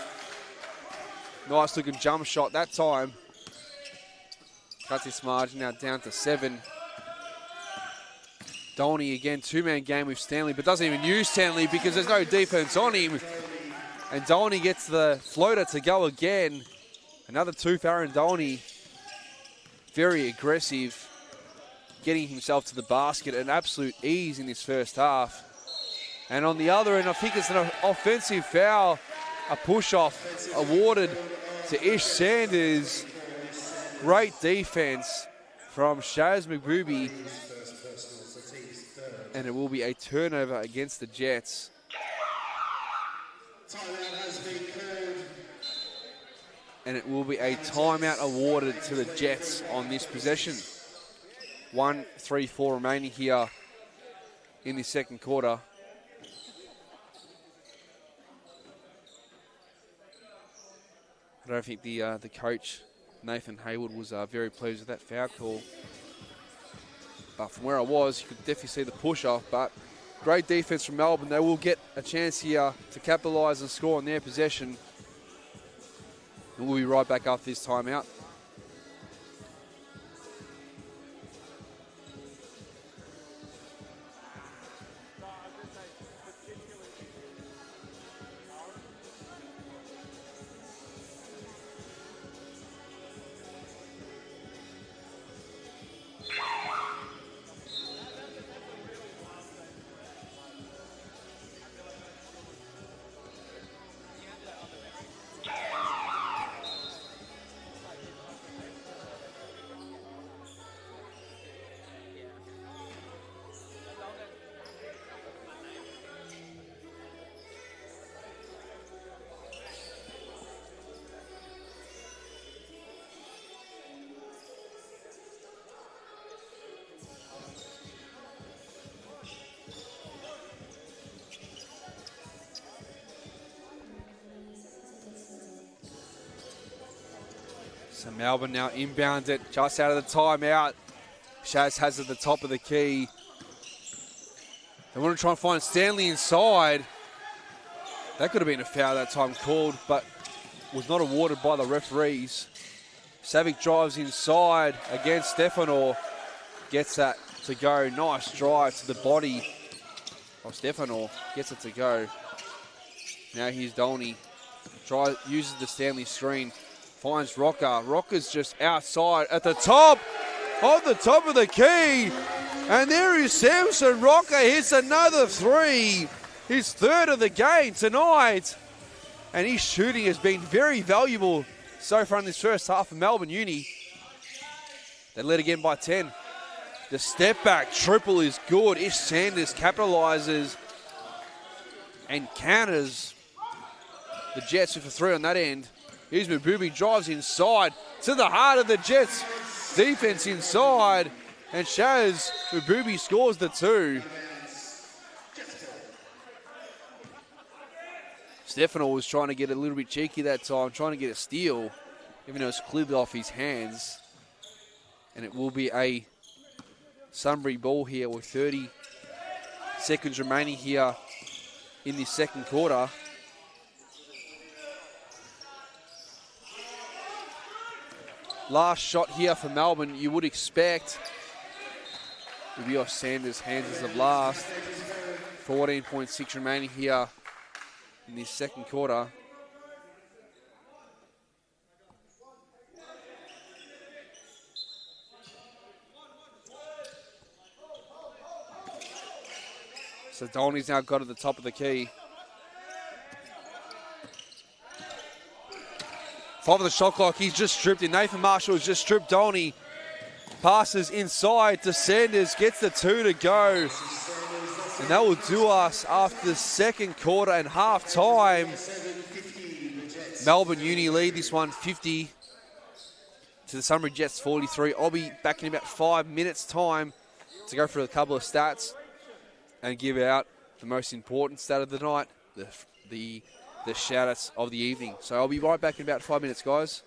Nice looking jump shot that time. Cuts this margin now down to 7. Dolney again, 2-man game with Stanley, but doesn't even use Stanley because there's no defense on him. And Dolney gets the floater to go again. Another 2 for Aaron Dolney. Very aggressive, getting himself to the basket at absolute ease in this first half. And on the other end, I think it's an offensive foul, a push-off awarded to Ish Sanders. Great defense from Shaz McBooby. And it will be a turnover against the Jets. Timeout has been called. And it will be a timeout awarded to the Jets on this possession. 1:34 remaining here in the second quarter. I don't think the coach, Nathan Hayward, was very pleased with that foul call. But from where I was, you could definitely see the push-off. But great defense from Melbourne. They will get a chance here to capitalise and score on their possession. And we'll be right back after this timeout. So Melbourne now inbounds it just out of the timeout. Shaz has it at the top of the key. They want to try and find Stanley inside. That could have been a foul that time called, but was not awarded by the referees. Savic drives inside against Stefano. Gets that to go. Nice drive to the body of Stefano. Gets it to go. Now here's Dolney. Uses the Stanley screen. Finds Rocker. Rocker's just outside at the top of the key. And there is Samson. Rocker hits another three. His third of the game tonight. And his shooting has been very valuable so far in this first half of Melbourne Uni. They led again by 10. The step back triple is good. Ish Sanders capitalises and counters the Jets with a three on that end. Here's Mububi, drives inside to the heart of the Jets. Defense inside, and Shaz Mububi scores the two. Stefano was trying to get a little bit cheeky that time, trying to get a steal, even though it's clearly off his hands. And it will be a Sunbury ball here with 30 seconds remaining here in the second quarter. Last shot here for Melbourne, you would expect will be off Sanders' hands as of last. 14.6 remaining here in this second quarter. So Dolney's now got at the top of the key. 5 of the shot clock, he's just stripped in. Nathan Marshall has just stripped Dolney. Passes inside to Sanders, gets the two to go. And that will do us after the second quarter and half time. Melbourne Uni lead this one 50 to the Sunbury Jets 43. I'll be back in about 5 minutes time to go through a couple of stats and give out the most important stat of the night, the shout-outs of the evening. So I'll be right back in about 5 minutes, guys.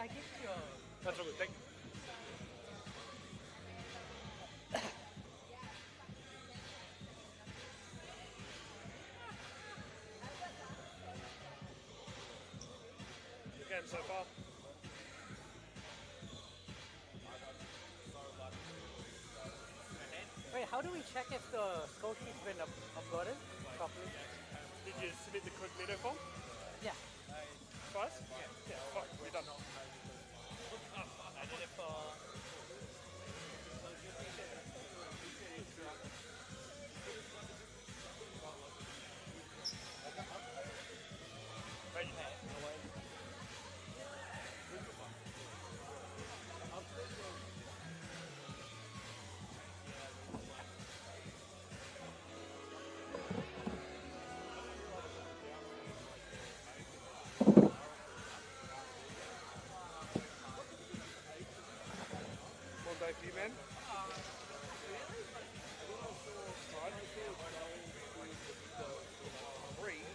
I give you a... That's all good, thank you. so far? Wait, how do we check if the score sheet's been uploaded properly? Did you submit the correct video form? Yeah. Twice? Yeah, fine. We're done. I did it for... Thank you. One day for you, man. Three. Is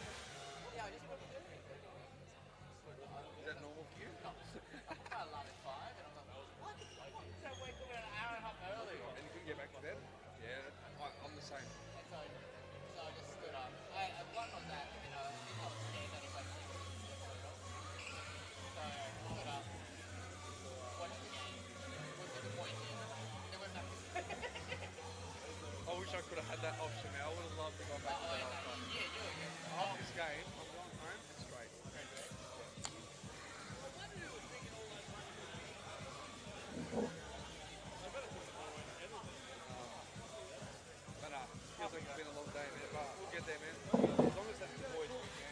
that normal for you? I love it 5 and I'm like, what? I wake up an hour and a half early. And you couldn't get back to bed? Yeah, I'm the same. And so I just stood up. One was that, you know, I think I was scared that it was like 6 So I stood up, watched the game, was disappointed, then went back to sleep. I wish I could have had that option now. I would have loved to go back to that option. Yeah, you were good. After this game, I'm going home. It's great. But feels like it's been a long day, man. But we'll get there, man. As long as that's the boys, we can.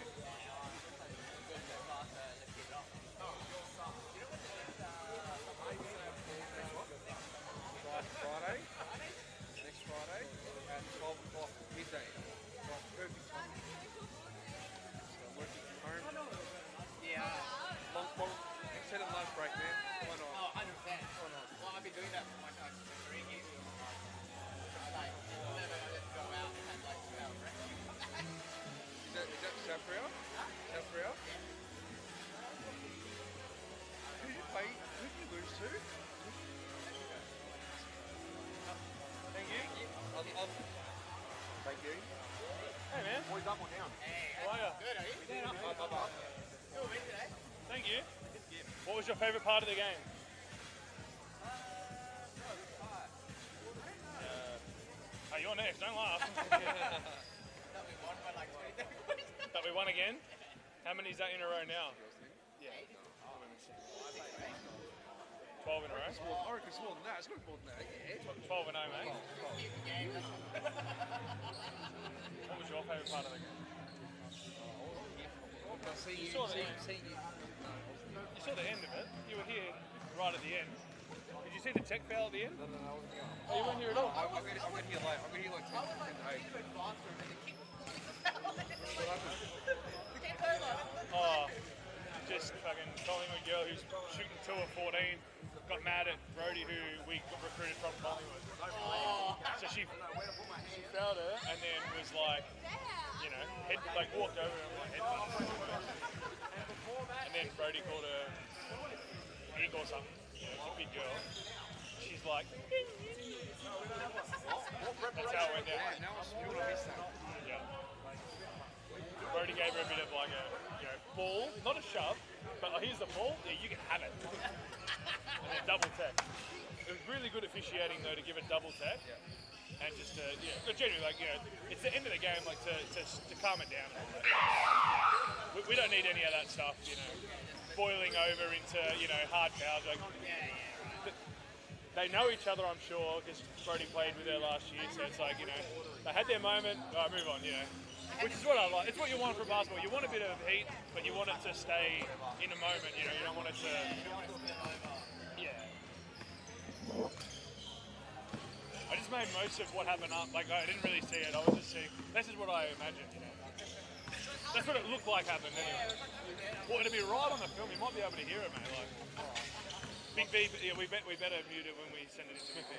Friday, next Friday, at 12 o'clock midday. Right, perfect time. So I'm working from home. Yeah. Long, extended lunch break, man. Why not? Oh, 100%. Well, I've been doing that for my time for 3 years. Like, whenever I just go out and have like 2 hours rest. Is that South Korea? South Korea? Who did you play? Who did you lose to? Thank you. Thank you. Hey, man. Boys up or down? How are you? Good, are you? Up. Good win today. Thank you. What was your favourite part of the game? Oh, you're next. Don't laugh. That we won by like 20 points. That we won again? How many is that in a row now? Yeah. 12 in a row? I reckon it's more than that. It's got to be more than that. Yeah. 12 and 0, mate. Game. What was your favourite part of the game? You saw the end of it. You were here right at the end. Did you see the tech foul at the end? No, I wasn't here. Oh, you weren't here at all? I got here late. I got here like 10 to 8. Oh, just fucking Collingwood girl who's shooting 2 of 14 got mad at Brody, who we got recruited from Collingwood. So she fouled her and then was like, you know, walked over and like headbutted her. And then Brody called her Ig or something. You know, she's a big girl. She's like, that's how it went down. Now you want to miss that. Yeah. Brody gave her a bit of like a, ball, not a shove, but like, here's the ball, yeah, you can have it. And then double tech. It was really good officiating though to give a double tech. And just to, but generally, like, it's the end of the game, like, to calm it down. We don't need any of that stuff, boiling over into, hard fouls. Like, they know each other, I'm sure, because Brody played with her last year, so it's like, they had their moment, move on, Which is what I like. It's what you want from basketball. You want a bit of heat, but you want it to stay in a moment, you don't want it to... Yeah. I just made most of what happened up. Like, I didn't really see it. I was just seeing... This is what I imagined, That's what it looked like happened anyway. Well, it'd be right on the film. You might be able to hear it, mate. Like, Big B, yeah, we better mute it when we send it into Big B.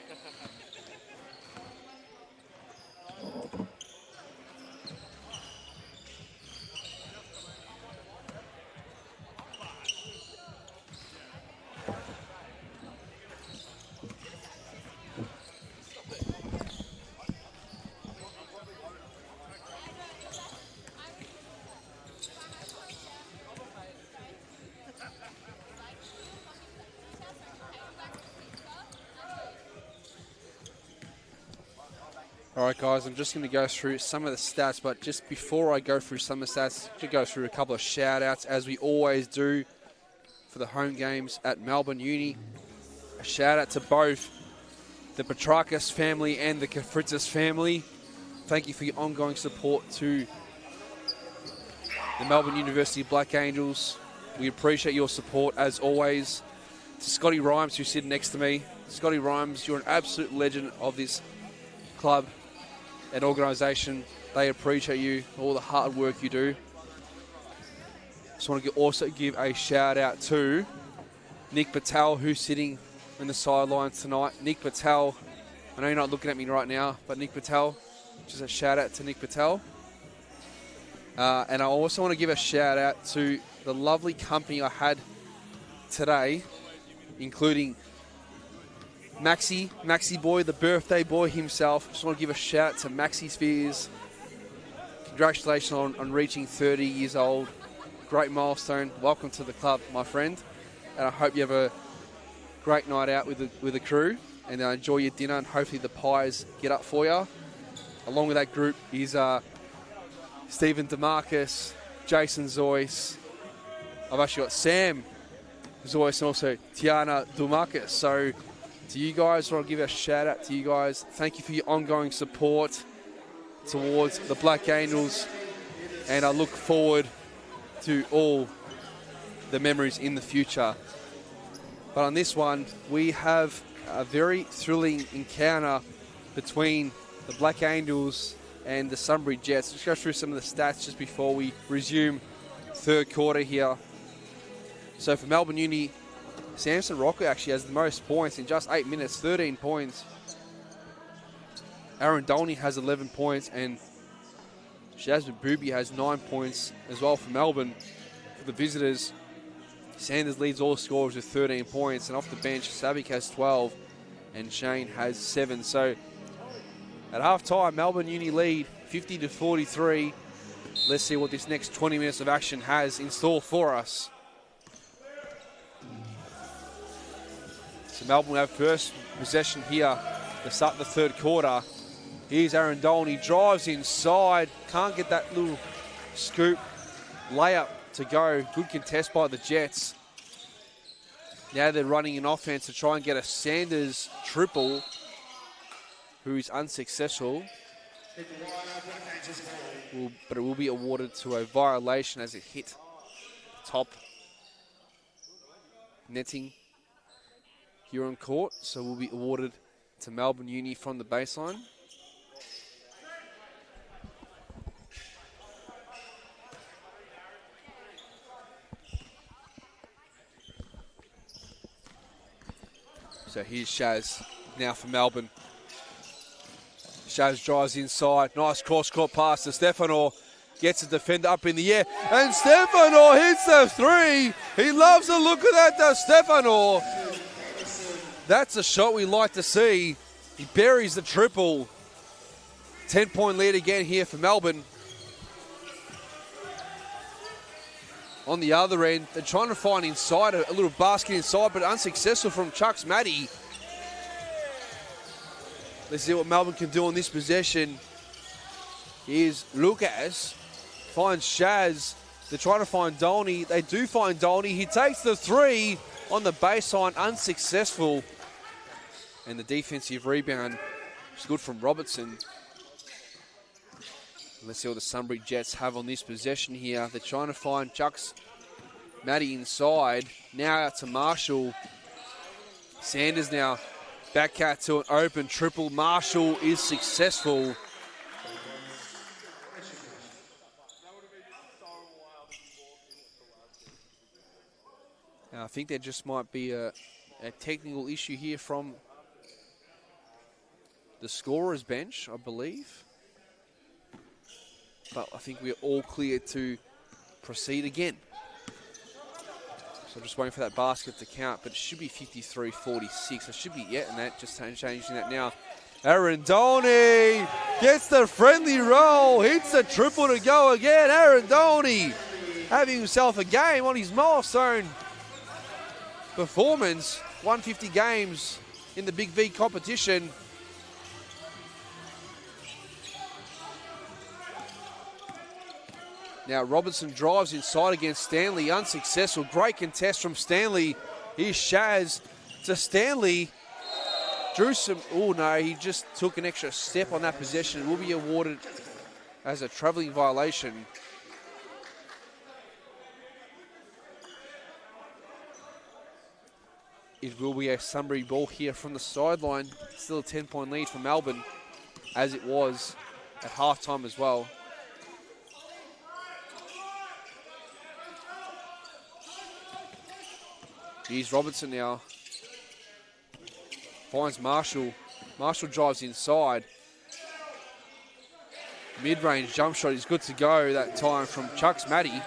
All right, guys, I'm just going to go through some of the stats, but just before I go through some of the stats, to go through a couple of shout-outs, as we always do for the home games at Melbourne Uni. A shout-out to both the Petrakis family and the Kafritzis family. Thank you for your ongoing support to the Melbourne University Black Angels. We appreciate your support, as always. To Scotty Rhymes, who's sitting next to me. Scotty Rhymes, you're an absolute legend of this club and organisation. They appreciate you, all the hard work you do. Just want to also give a shout out to Nick Patel, who's sitting in the sidelines tonight. Nick Patel, I know you're not looking at me right now, but Nick Patel, just a shout out to Nick Patel. And I also want to give a shout out to the lovely company I had today, including Maxi boy, the birthday boy himself. Just want to give a shout out to Maxi Spheres. Congratulations on reaching 30 years old. Great milestone. Welcome to the club, my friend. And I hope you have a great night out with the crew, and enjoy your dinner, and hopefully the pies get up for you. Along with that group is Stephen DeMarcus, Jason Zoyce. I've actually got Sam Zoyce and also Tiana DeMarcus. So to you guys, I want to give a shout out to you guys. Thank you for your ongoing support towards the Black Angels, and I look forward to all the memories in the future. But on this one, we have a very thrilling encounter between the Black Angels and the Sunbury Jets. Let's go through some of the stats just before we resume third quarter here. So for Melbourne Uni, Samson Rocker actually has the most points in just 8 minutes, 13 points. Aaron Dolney has 11 points, and Jasmine Booby has 9 points as well for Melbourne. For the visitors, Sanders leads all scorers with 13 points, and off the bench, Savic has 12 and Shane has 7. So at half-time, Melbourne Uni lead 50-43. Let's see what this next 20 minutes of action has in store for us. So Melbourne will have first possession here to start the third quarter. Here's Aaron Dolney, drives inside, can't get that little scoop layup to go. Good contest by the Jets. Now they're running an offense to try and get a Sanders triple, who is unsuccessful. But it will be awarded to a violation as it hit top netting here on court. So will be awarded to Melbourne Uni from the baseline. So here's Shaz now for Melbourne. Shaz drives inside. Nice cross-court pass to Stefano. Gets a defender up in the air. And Stefano hits the three. He loves the look of that, does Stefano. That's a shot we like to see. He buries the triple. 10-point lead again here for Melbourne. On the other end, they're trying to find inside, a little basket inside, but unsuccessful from Chucks Matty. Let's see what Melbourne can do on this possession. Here's Lucas, finds Shaz. They're trying to find Dolney. They do find Dolney. He takes the three on the baseline, unsuccessful. And the defensive rebound is good from Robertson. Let's see what the Sunbury Jets have on this possession here. They're trying to find Chucks Matty inside. Now out to Marshall. Sanders now back out to an open triple. Marshall is successful. Now, I think there just might be a technical issue here from the scorer's bench, I believe. But I think we're all clear to proceed again. So I'm just waiting for that basket to count, but it should be 53-46. It should be, yeah, and that just changing that now. Aaron Dolney gets the friendly roll, hits the triple to go again. Aaron Dolney having himself a game on his milestone performance. 150 games in the Big V competition. Now Robertson drives inside against Stanley, unsuccessful. Great contest from Stanley. Here's Shaz to Stanley. Drew some, oh no, he just took an extra step on that possession. It will be awarded as a travelling violation. It will be a Sunbury ball here from the sideline. Still a 10-point lead for Melbourne, as it was at halftime as well. Here's Robertson now. Finds Marshall. Marshall drives inside. Mid-range jump shot is good to go that time from Chucks Matty.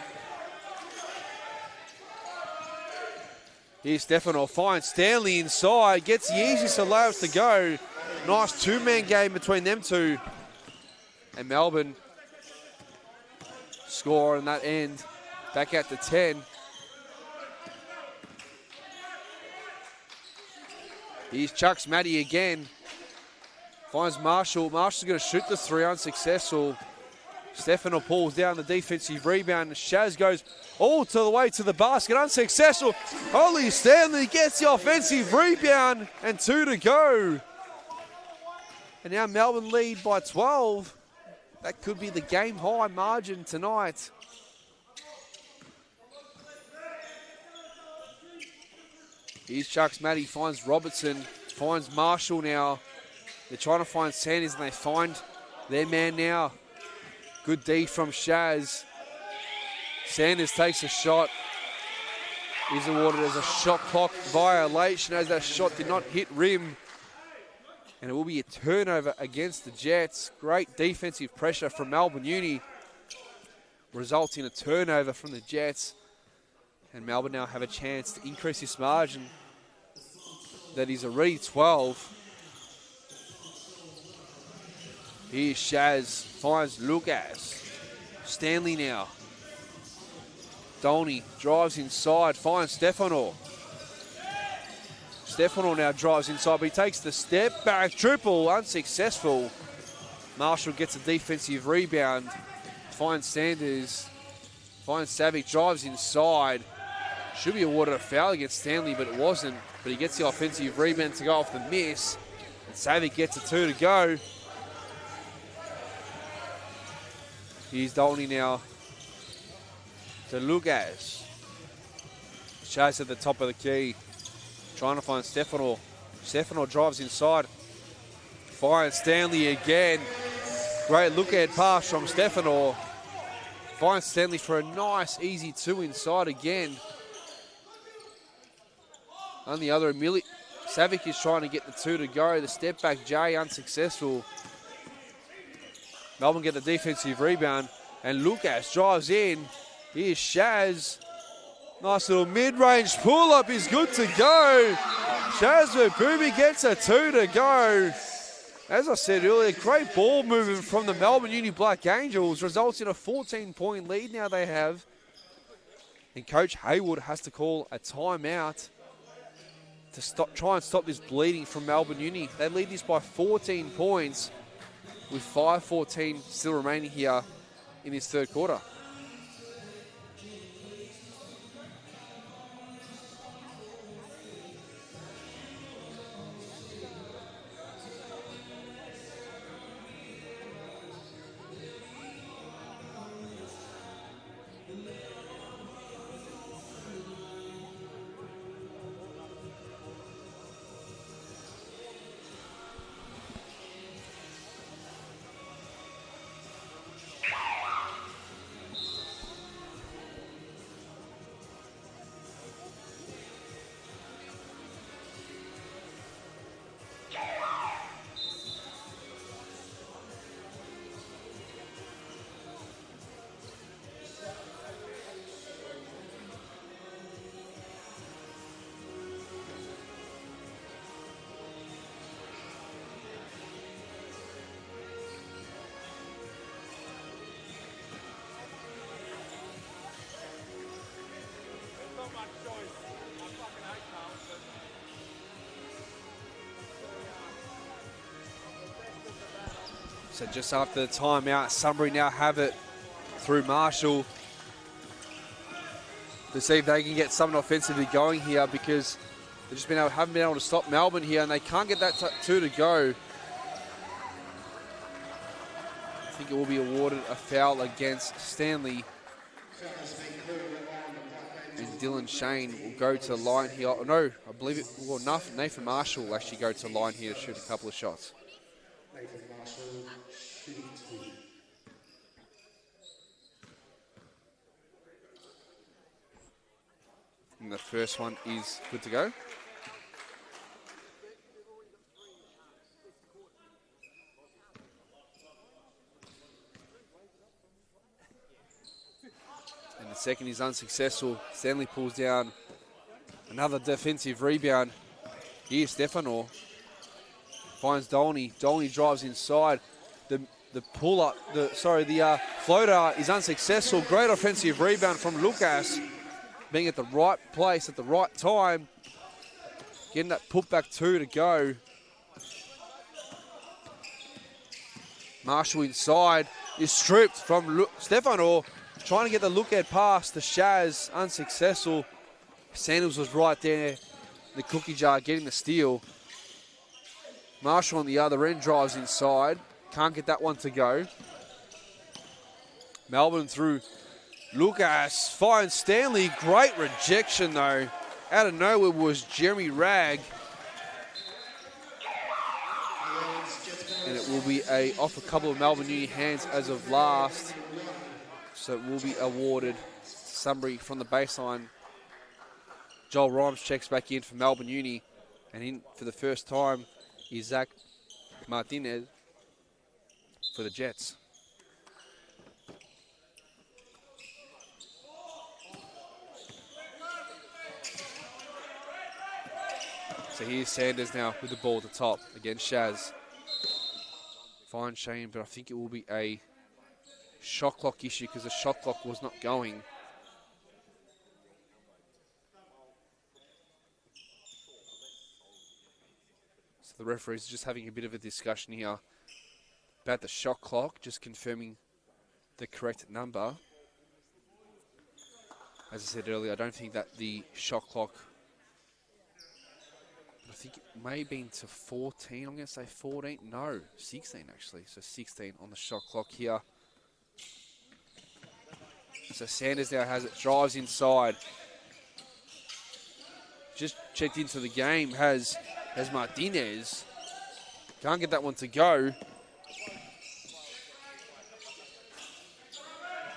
Here's Stefano, finds Stanley inside, gets the easiest of layups to go. Nice two-man game between them two. And Melbourne score on that end, back at the 10. Here's Chucks Matty again. Finds Marshall. Marshall's going to shoot the three, unsuccessful. Stefano pulls down the defensive rebound. Shaz goes all to the way to the basket, unsuccessful. Holy Stanley gets the offensive rebound and 2 to go. And now Melbourne lead by 12. That could be the game high margin tonight. Here's Chucks Matty, finds Robertson, finds Marshall now. They're trying to find Sanders and they find their man now. Good D from Shaz. Sanders takes a shot. Is awarded as a shot clock violation as that shot did not hit rim. And it will be a turnover against the Jets. Great defensive pressure from Melbourne Uni, resulting in a turnover from the Jets. And Melbourne now have a chance to increase this margin that is already 12. Here's Shaz, finds Lucas. Stanley now. Dolney drives inside, finds Stefano. Stefano now drives inside, but he takes the step back triple, unsuccessful. Marshall gets a defensive rebound, finds Sanders, finds Savic, drives inside. Should be awarded a foul against Stanley, but it wasn't. But he gets the offensive rebound to go off the miss. And Savic gets a 2 to go. Here's Dolney now to Lucas. Chase at the top of the key. Trying to find Stefano. Stefano drives inside. Finds Stanley again. Great look-ahead pass from Stefano. Finds Stanley for a nice, easy 2 inside again. On the other, Savic is trying to get the 2 to go. The step back J unsuccessful. Melbourne get the defensive rebound. And Lucas drives in. Here's Shaz. Nice little mid-range pull-up is good to go. Shaz Verbubi gets a 2 to go. As I said earlier, great ball movement from the Melbourne Uni Black Angels results in a 14-point lead now they have. And Coach Hayward has to call a timeout to try and stop this bleeding from Melbourne Uni. They lead this by 14 points with 5:14 still remaining here in this third quarter. So just after the timeout, Sunbury now have it through Marshall. to see if they can get something offensively going here, because they've just haven't been able to stop Melbourne here, and they can't get that 2 to go. I think it will be awarded a foul against Stanley. And Dylan Shane will go to the line here. Oh, no, I believe it. Well, Nathan Marshall will actually go to the line here to shoot a couple of shots. Nathan Marshall shooting 2. And the first one is good to go. And the second is unsuccessful. Stanley pulls down another defensive rebound. Here's Stefano. Finds Dolney. Dolney drives inside. The floater is unsuccessful. Great offensive rebound from Lucas. Being at the right place at the right time. Getting that putback 2 to go. Marshall inside is stripped from Stefano. Trying to get the look-ahead pass to Shaz. Unsuccessful. Sandals was right there. The cookie jar getting the steal. Marshall on the other end drives inside. Can't get that one to go. Melbourne through Lucas. Finds Stanley. Great rejection though. Out of nowhere was Jeremy Ragg. And it will be off a couple of Melbourne Uni hands as of last. So it will be awarded to Sunbury from the baseline. Joel Rhymes checks back in for Melbourne Uni. And in for the first time is Zach Martinez for the Jets. So here's Sanders now with the ball at the top against Shaz. Fine Shane, but I think it will be a shot clock issue because the shot clock was not going. So the referees are just having a bit of a discussion here about the shot clock, just confirming the correct number. As I said earlier, I don't think that the shot clock, I think it may have been to 14. I'm going to say 14. No, 16 actually. So 16 on the shot clock here. So Sanders now has it, drives inside. Just checked into the game, has Martinez. Can't get that one to go.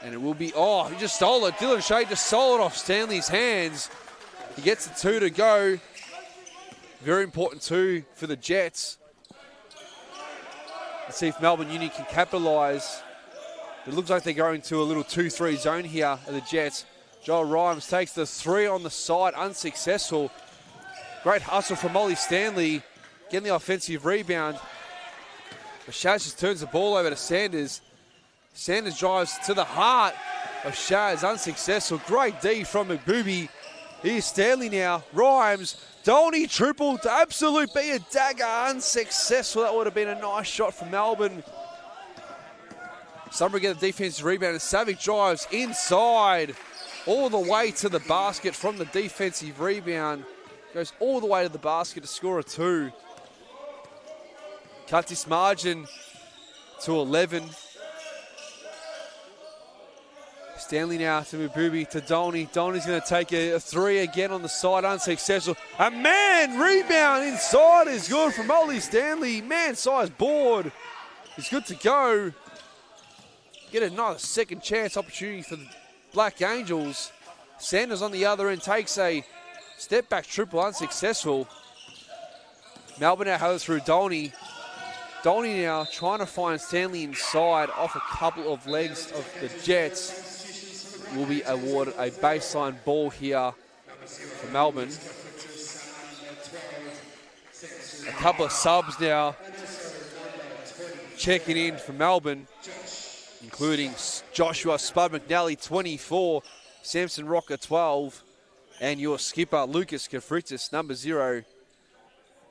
And it will be, he just stole it. Dylan Shea just stole it off Stanley's hands. He gets the 2 to go. Very important 2 for the Jets. Let's see if Melbourne Uni can capitalise. It looks like they're going to a little 2-3 zone here at the Jets. Joel Rhymes takes the 3 on the side, unsuccessful. Great hustle from Ollie Stanley, getting the offensive rebound. But Shaz just turns the ball over to Sanders. Sanders drives to the heart of Shaz, unsuccessful. Great D from McBooby. Here's Stanley now, Rhymes. Dolney triple to absolute be a dagger, unsuccessful. That would have been a nice shot from Melbourne. Sunbury get a defensive rebound and Savic drives inside all the way to the basket from the defensive rebound. Goes all the way to the basket to score a 2. Cut this margin to 11. Stanley now to Mububi to Dolney. Dolney's going to take a 3 again on the side, unsuccessful. A man rebound inside is good from Ollie Stanley. Man-sized board is good to go. Get another second chance opportunity for the Black Angels. Sanders on the other end takes a step back triple, unsuccessful. Melbourne now has it through Dolney. Dolney now trying to find Stanley inside off a couple of legs of the Jets. Will be awarded a baseline ball here for Melbourne. A couple of subs now checking in for Melbourne, including Joshua Spud McNally, 24, Samson Rocker, 12, and your skipper, Lucas Kafritis, number 0.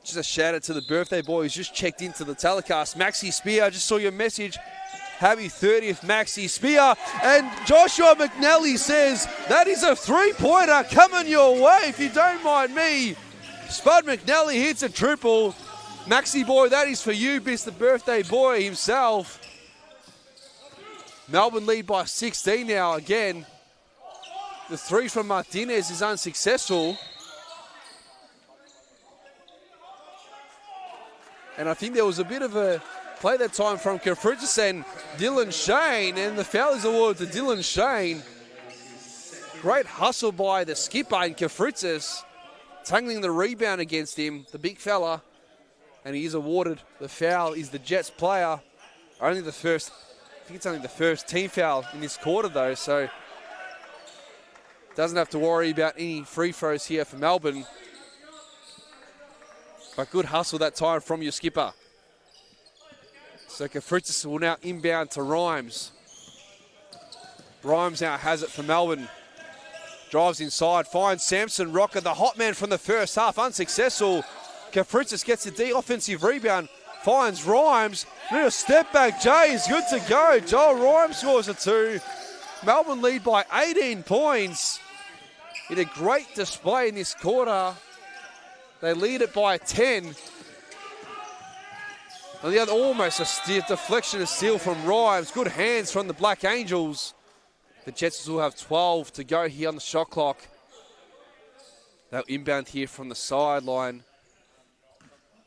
Just a shout out to the birthday boy who's just checked into the telecast. Maxi Spear, I just saw your message. Happy 30th, Maxi Spear. And Joshua McNally says, that is a three-pointer coming your way, if you don't mind me. Spud McNally hits a triple. Maxi boy, that is for you, Mr. Birthday Boy himself. Melbourne lead by 16 now again. The three from Martinez is unsuccessful. And I think there was a bit of a play that time from Kefritis and Dylan Shane, and the foul is awarded to Dylan Shane. Great hustle by the skipper and Kefritis, tangling the rebound against him, the big fella, and he is awarded the foul. Is the Jets player. Only the first, I think it's only the first team foul in this quarter though, so doesn't have to worry about any free throws here for Melbourne. But good hustle that time from your skipper. So Kefritis will now inbound to Rhymes. Rhymes now has it for Melbourne. Drives inside, finds Samson Rocker, the hot man from the first half, unsuccessful. Kefritis gets the offensive rebound, finds Rhymes. Little step back, Jay is good to go. Joel Rhymes scores a two. Melbourne lead by 18 points. In a great display in this quarter. They lead it by 10. On the other, almost a deflection of steal from Rhymes. Good hands from the Black Angels. The Jets will have 12 to go here on the shot clock. They'll inbound here from the sideline.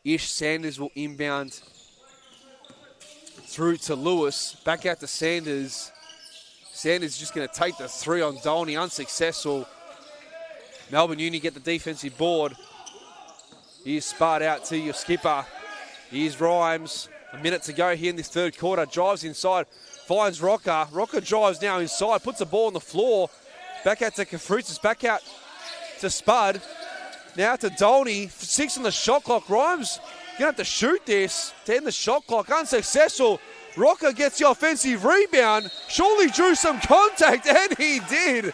Ish Sanders will inbound through to Lewis. Back out to Sanders. Sanders just going to take the three on Dolney. Unsuccessful. Melbourne Uni get the defensive board. Here's Spud out to your skipper. Here's Rhymes. A minute to go here in this third quarter. Drives inside. Finds Rocker. Rocker drives now inside. Puts the ball on the floor. Back out to Kefritis. Back out to Spud. Now to Dolney. 6 on the shot clock. Rhymes going to have to shoot this to end the shot clock. Unsuccessful. Rocker gets the offensive rebound. Surely drew some contact, and he did.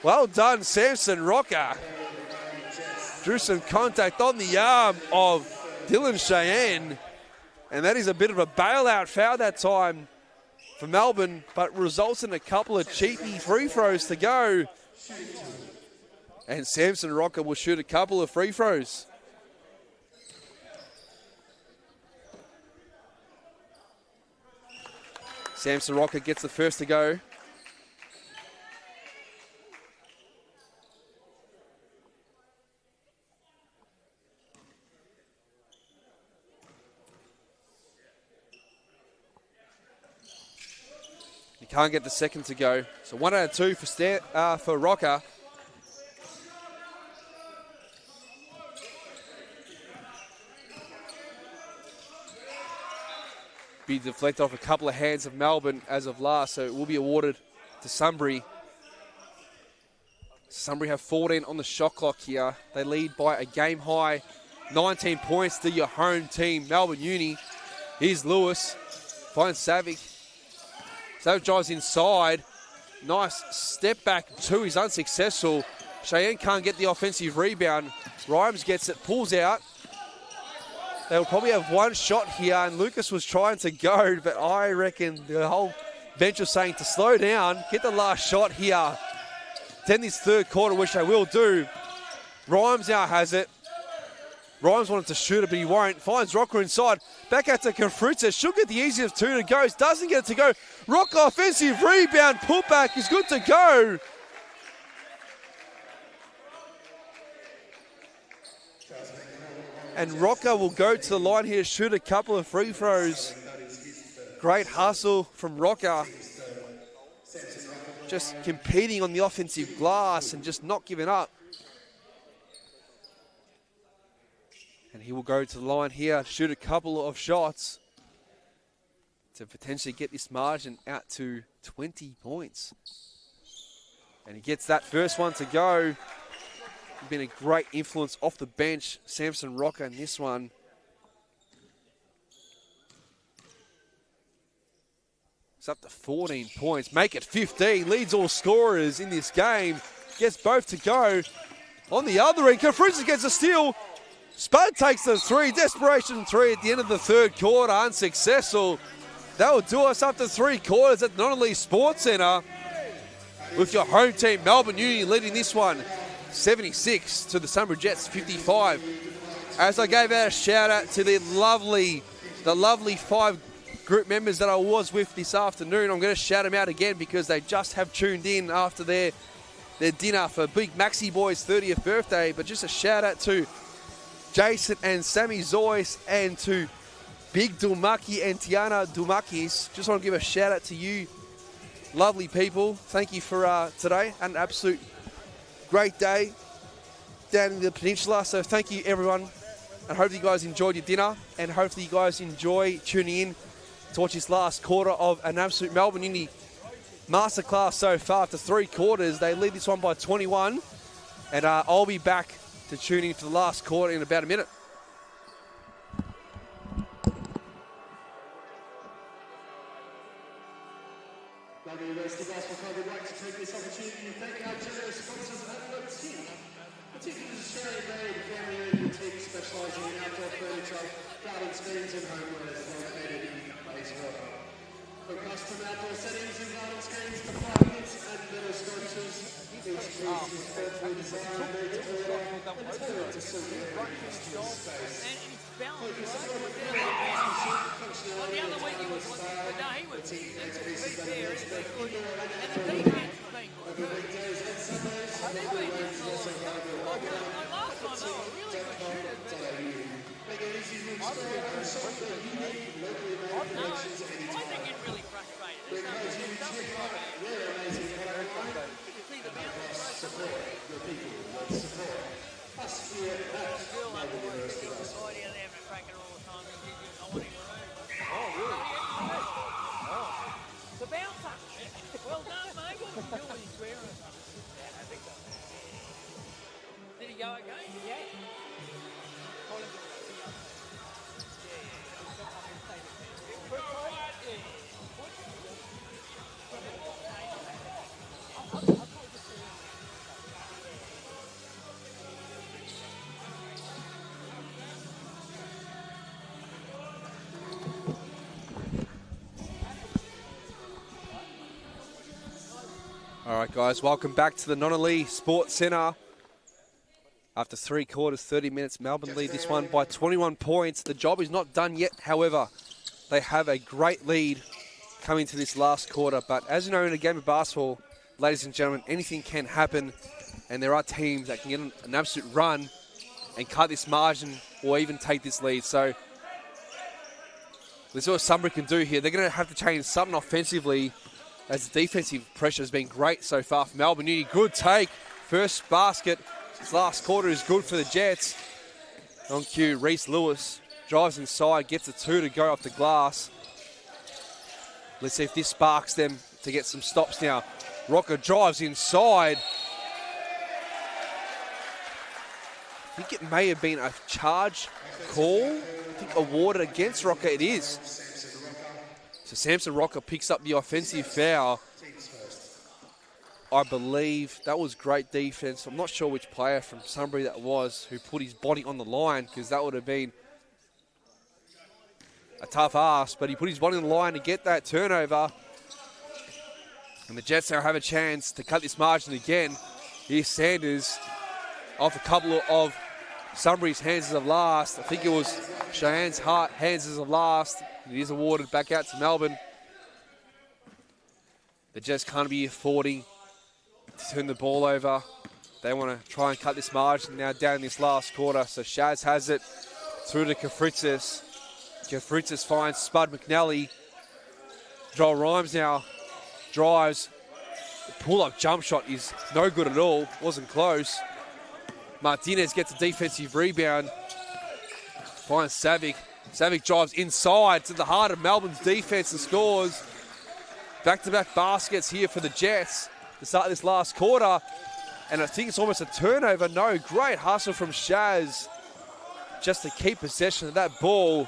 Well done, Samson Rocker. Drew some contact on the arm of Dylan Cheyenne. And that is a bit of a bailout foul that time for Melbourne, but results in a couple of cheapy free throws to go. And Samson Rocker will shoot a couple of free throws. Samson Rocker gets the first to go. Can't get the second to go. So 1 out of 2 for Rocker. Be deflected off a couple of hands of Melbourne as of last, so it will be awarded to Sunbury. Sunbury have 14 on the shot clock here. They lead by a game high 19 points to your home team, Melbourne Uni. Here's Lewis. Finds Savic. Savic drives inside. Nice step back two. He's unsuccessful. Cheyenne can't get the offensive rebound. Rhymes gets it, pulls out. They'll probably have one shot here, and Lucas was trying to go, but I reckon the whole bench was saying to slow down, get the last shot here. Then this third quarter, which they will do. Rhymes now has it. Rhymes wanted to shoot it, but he won't. Finds Rocker inside. Back out to Kefritis. Should get the easiest two to go. Doesn't get it to go. Rocker offensive rebound. Putback is good to go. And Rocker will go to the line here, shoot a couple of free throws. Great hustle from Rocker. Just competing on the offensive glass and just not giving up. And he will go to the line here, shoot a couple of shots to potentially get this margin out to 20 points. And he gets that first one to go. He's been a great influence off the bench, Samson Rocker, in this one. It's up to 14 points. Make it 15. Leads all scorers in this game. Gets both to go. On the other end, Kefritis gets a steal. Spud takes the three. Desperation three at the end of the third quarter. Unsuccessful. that will do us after 3 quarters at the Non-Elite Sports Centre with your home team, Melbourne Uni, leading this one 76 to the Sunbury Jets 55. As I gave out a shout out to the lovely 5 group members that I was with this afternoon, I'm going to shout them out again because they just have tuned in after their dinner for Big Maxi Boy's 30th birthday. But just a shout out to Jason and Sammy Zoyce and to Big Dulmaki and Tiana Dulmakis. Just want to give a shout out to you, lovely people. Thank you for today. An absolute great day down in the peninsula. So thank you, everyone. And hopefully you guys enjoyed your dinner. And hopefully you guys enjoy tuning in to watch this last quarter of an absolute Melbourne Uni masterclass so far. After 3 quarters, they lead this one by 21. And I'll be back to tune in for the last quarter in about a minute. Melbourne University Basketball Club would like to take this opportunity to thank our generous sponsors at the team, particularly Australian-made family-owned boutique specialising in outdoor furniture, garden screens and homewares located in Bayswater. From custom outdoor settings and garden screens to plugins and metal sculptures, each piece is thoughtfully designed, made to order, and tailored to suit your custom space. And it's balanced, right? Well, the other week he was, but no, he was, it's pretty fair, isn't it? And the defense has been good. They've been like last time, they were really good shooters. I think it's really frustrating. There's something like that. You see the bounce. Support your people, let's support us here at Feel like the boys get the side out there and crack it all the time. I want him around. Oh, really? The bouncer. Well done, mate. What was he doing? He's swearing. Yeah, I think so. Did he go okay? Yeah. All right, guys, welcome back to the Non-Elite Sports Centre. After 3 quarters, 30 minutes, Melbourne lead this one by 21 points. The job is not done yet, however. They have a great lead coming to this last quarter. But as you know, in a game of basketball, ladies and gentlemen, anything can happen. And there are teams that can get an absolute run and cut this margin or even take this lead. So let's see what Sunbury can do here. They're going to have to change something offensively, as the defensive pressure has been great so far for Melbourne Uni. Good take. First basket. This last quarter is good for the Jets. On cue, Reese Lewis drives inside, gets a 2 to go off the glass. Let's see if this sparks them to get some stops now. Rocker drives inside. I think it may have been a charge call. I think awarded against Rocker. It is. So Samson Rocker picks up the offensive foul. I believe that was great defense. I'm not sure which player from Sunbury that was who put his body on the line, because that would have been a tough ask. But he put his body on the line to get that turnover. And the Jets now have a chance to cut this margin again. Here's Sanders off a couple of Sunbury's hands of last. I think it was Cheyenne's hands of last. It is awarded back out to Melbourne. The Jets can't be affording to turn the ball over. They want to try and cut this margin now down this last quarter. So Shaz has it through to Kafritzis. Kafritzis finds Spud McNally. Joel Rhymes now drives. The pull-up jump shot is no good at all. Wasn't close. Martinez gets a defensive rebound. Finds Savic. Savic drives inside to the heart of Melbourne's defense and scores. Back-to-back baskets here for the Jets to start this last quarter. And I think it's almost a turnover. No, great hustle from Shaz just to keep possession of that ball.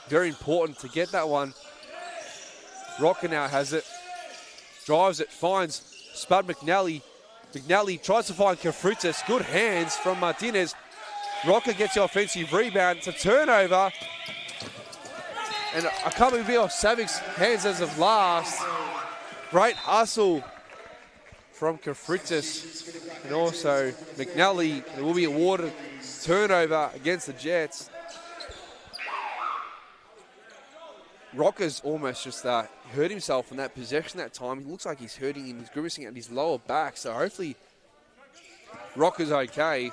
Very important to get that one. Rocker now has it. Drives it, finds Spud McNally. McNally tries to find Kafritzis. Good hands from Martinez. Rocker gets the offensive rebound. It's a turnover. And I can't believe it off Savic's hands as of last. Great hustle from Kafritis. And also McNally will be awarded turnover against the Jets. Rocker's almost just hurt himself in that possession that time. He looks like he's hurting him. He's grimacing at his lower back. So hopefully Rocker's okay,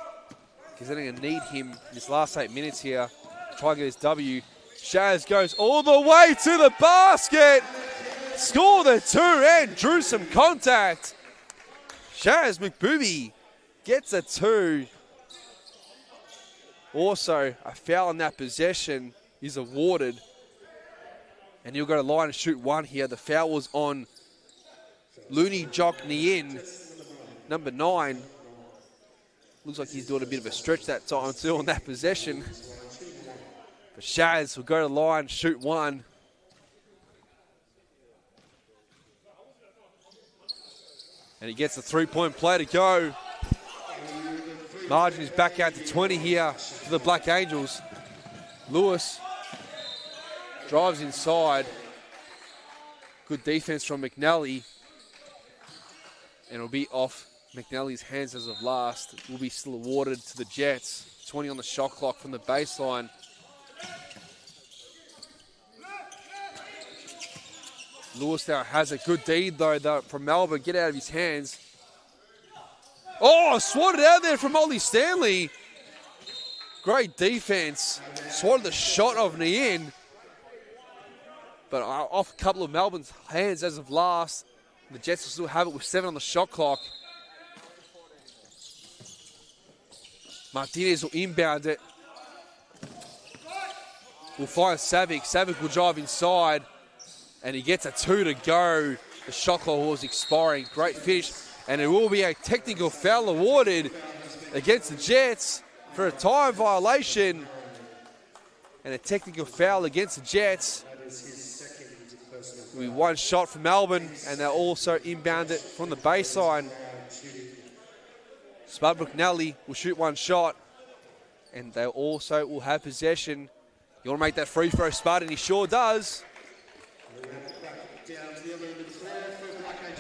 because they're going to need him in this last 8 minutes here to try and get his W. Shaz goes all the way to the basket. Score the 2 and drew some contact. Shaz McBooby gets a 2. Also, a foul in that possession is awarded. And he'll go to line and shoot 1 here. The foul was on Looney Jock Nien, number 9. Looks like he's doing a bit of a stretch that time too on that possession. But Shaz will go to line, shoot 1. And he gets a 3-point play to go. Margin is back out to 20 here for the Black Angels. Lewis drives inside. Good defense from McNally. And it'll be off McNally's hands as of last. It will be still awarded to the Jets. 20 on the shot clock from the baseline. Lewis now has a good deed though from Melbourne. Get out of his hands. Oh, swatted out there from Ollie Stanley. Great defense. Swatted the shot of Nien. But off a couple of Melbourne's hands as of last. The Jets will still have it with 7 on the shot clock. Martinez will inbound it. We'll find Savic. Savic will drive inside. And he gets a 2 to go. The shot clock was expiring. Great finish. And it will be a technical foul awarded against the Jets for a time violation. And a technical foul against the Jets. It'll be 1 shot from Melbourne, and they'll also inbound it from the baseline. Spud McNally will shoot 1 shot, and they also will have possession. You want to make that free throw, Spud, and he sure does.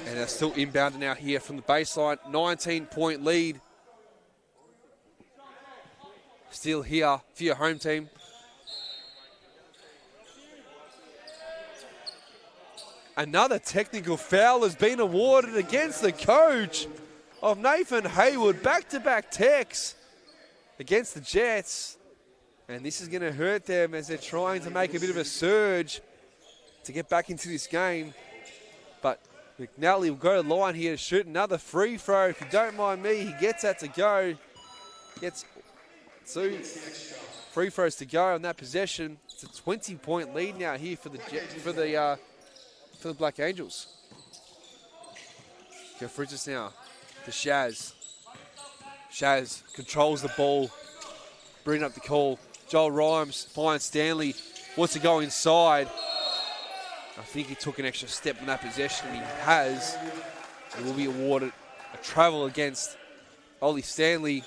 And they're still inbounding out here from the baseline. 19-point lead. Still here for your home team. Another technical foul has been awarded against the coach of Nathan Hayward. Back-to-back techs against the Jets. And this is going to hurt them as they're trying to make a bit of a surge to get back into this game. But McNally will go to the line here to shoot another free throw. If you don't mind me, he gets that to go. Gets 2 free throws to go on that possession. It's a 20-point lead now here for the Black Angels. Kafritis now to Shaz. Shaz controls the ball, bringing up the call. Joel Rhymes finds Stanley, wants to go inside. I think he took an extra step in that possession, and he has. He will be awarded a travel against Ollie Stanley.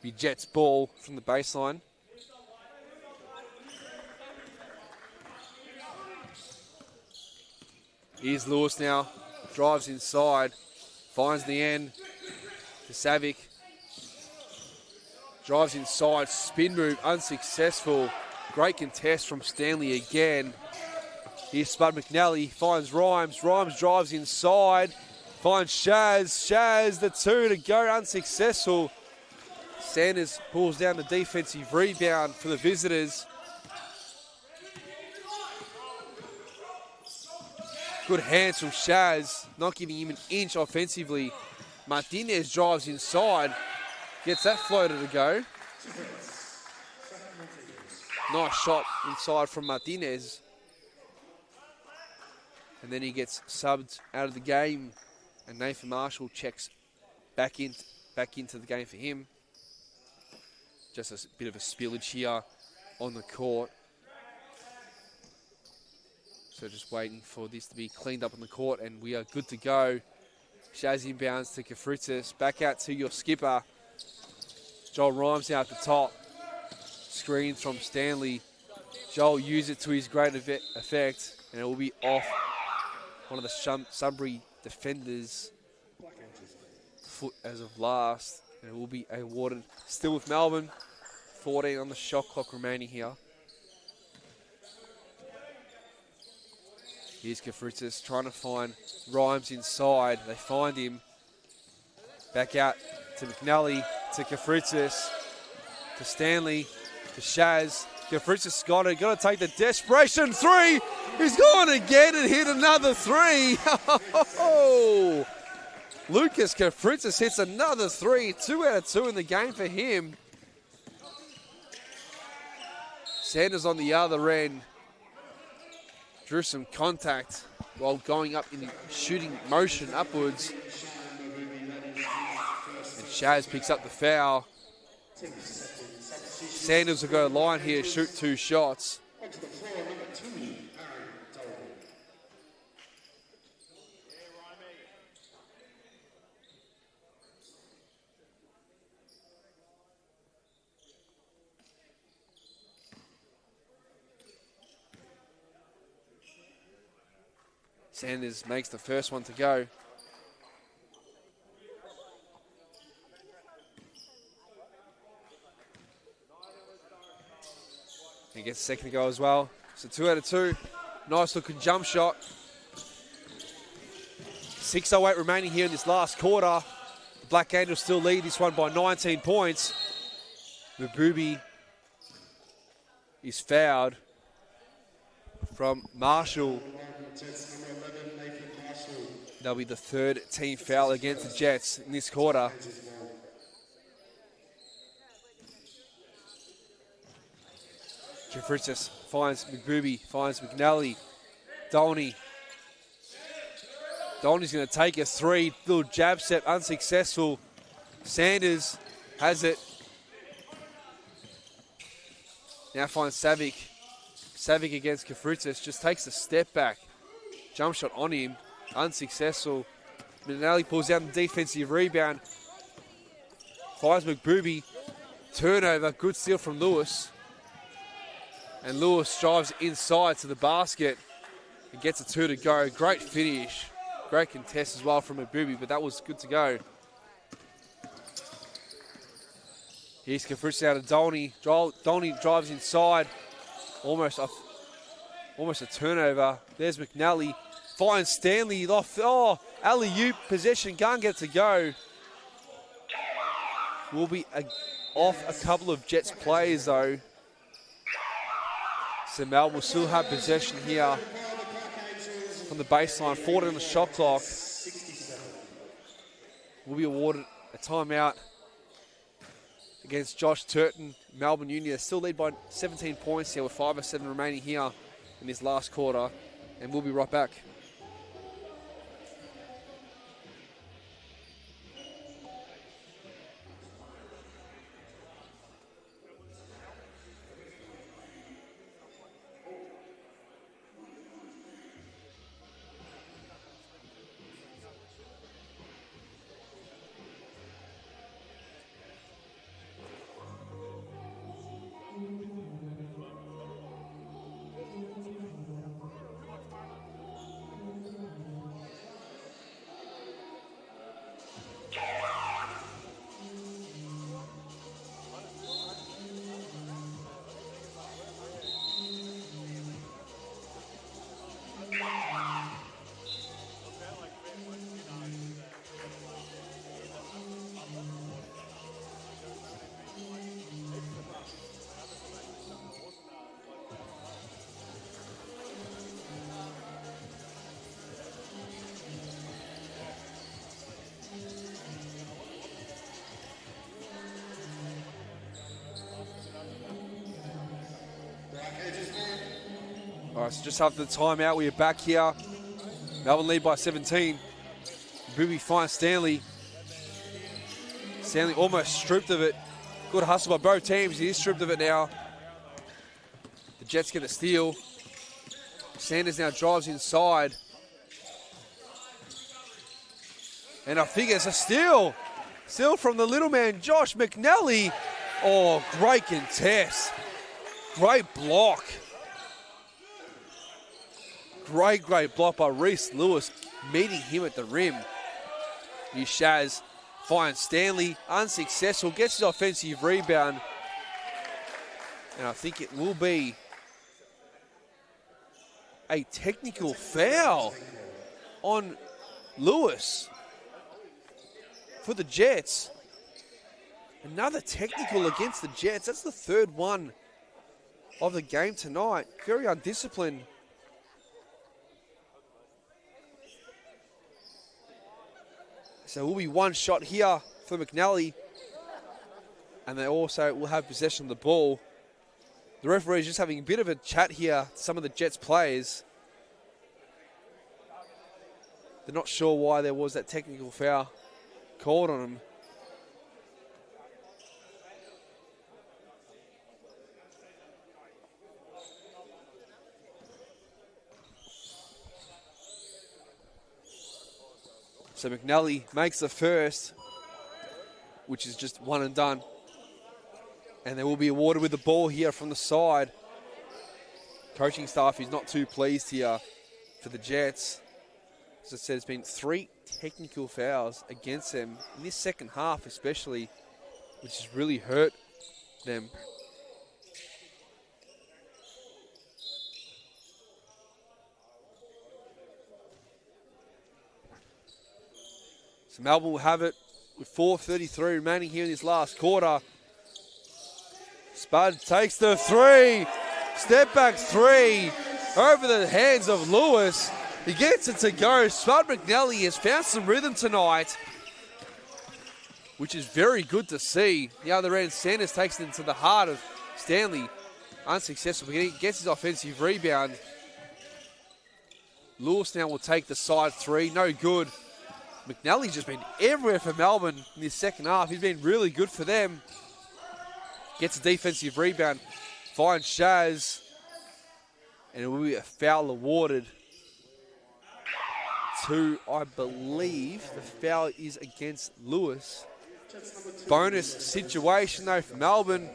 Be Jets ball from the baseline. Here's Lewis now, drives inside, finds the end to Savic. Drives inside, spin move, unsuccessful. Great contest from Stanley again. Here's Spud McNally, finds Rhymes. Rhymes drives inside, finds Shaz. Shaz, the 2 to go, unsuccessful. Sanders pulls down the defensive rebound for the visitors. Good hands from Shaz, not giving him an inch offensively. Martinez drives inside, gets that floater to go. Nice shot inside from Martinez. And then he gets subbed out of the game, and Nathan Marshall checks back into the game for him. Just a bit of a spillage here on the court. So just waiting for this to be cleaned up on the court, and we are good to go. Shaz inbounds to Kafritis. Back out to your skipper. Joel Rhymes out the top. Screen from Stanley. Joel used it to his great effect, and it will be off one of the Sunbury defenders' foot as of last, and it will be awarded still with Melbourne. 14 on the shot clock remaining here. Here's Kafritzis trying to find Rhymes inside. They find him. Back out to McNally, to Kafritzis, to Stanley, to Shaz. Kafritzis got it. Got to take the desperation three. He's gone again and hit another three. Lucas Kafritzis hits another three. 2 out of 2 in the game for him. Sanders on the other end. Drew some contact while going up in shooting motion upwards. And Shaz picks up the foul. Sanders will go line here, shoot 2 shots. Sanders makes the first one to go. He gets the second to go as well. So 2 out of 2. Nice looking jump shot. 6:08 remaining here in this last quarter. The Black Angels still lead this one by 19 points. Mabubi is fouled from Marshall. That'll be the 3rd team foul against the Jets in this quarter. Kafritzis finds McBooby, finds McNally. Dolney. Dolney's going to take a 3. Little jab step, unsuccessful. Sanders has it. Now finds Savic. Savic against Kafritzis, just takes a step back. Jump shot on him, unsuccessful. McNally pulls down the defensive rebound. Finds McBooby. Turnover, good steal from Lewis. And Lewis drives inside to the basket and gets a 2 to go. Great finish. Great contest as well from McBooby, but that was good to go. Here's Kafritzis out of Dolney. Dolney drives inside. Almost a turnover. There's McNally. Finds Stanley off. Oh, alley-oop possession. Can't get to go. Will be off a couple of Jets players though. So Melbourne will still have possession here from the baseline. 40 on the shot clock. Will be awarded a timeout against Josh Turton. Melbourne Union still lead by 17 points here with 5 or 7 remaining here in this last quarter. And we'll be right back. All right, so just after the timeout, we are back here. Melbourne lead by 17. Booby finds Stanley. Stanley almost stripped of it. Good hustle by both teams. He is stripped of it now. The Jets get a steal. Sanders now drives inside. And I think it's a steal. Steal from the little man, Josh McNally. Oh, great contest. great block. Great block by Reese Lewis, meeting him at the rim. Here's Shaz, finds Stanley, unsuccessful, gets his offensive rebound. And I think it will be a technical foul on Lewis for the Jets. Another technical against the Jets. That's the third one of the game tonight. Very undisciplined. So it will be one shot here for McNally. And they also will have possession of the ball. The referee is just having a bit of a chat here to some of the Jets players. They're not sure why there was that technical foul called on him. So McNally makes the first, which is just one and done. And they will be awarded with the ball here from the side. Coaching staff is not too pleased here for the Jets. As I said, it's been 3 technical fouls against them in this second half especially, which has really hurt them. So Melbourne will have it with 4:33 remaining here in this last quarter. Spud takes the 3. Step back 3 over the hands of Lewis. He gets it to go. Spud McNally has found some rhythm tonight, which is very good to see. The other end, Sanders takes it into the heart of Stanley. Unsuccessful, but he gets his offensive rebound. Lewis now will take the side 3. No good. McNally's just been everywhere for Melbourne in this second half. He's been really good for them. Gets a defensive rebound. Finds Shaz. And it will be a foul awarded to, I believe, the foul is against Lewis. Bonus situation though for Melbourne.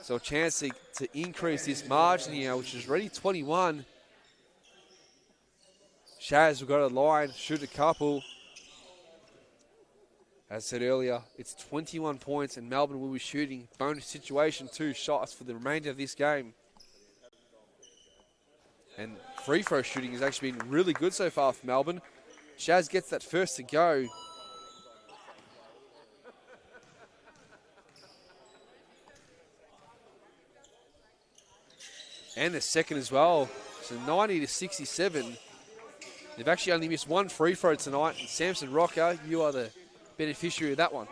So a chance to increase this margin here, which is already 21. Shaz will go to the line, shoot a couple. As I said earlier, it's 21 points and Melbourne will be shooting bonus situation 2 shots for the remainder of this game. And free throw shooting has actually been really good so far for Melbourne. Shaz gets that first to go. And the second as well. So 90-67. They've actually only missed 1 free throw tonight. And Samson Rocker, you are the beneficiary of that one.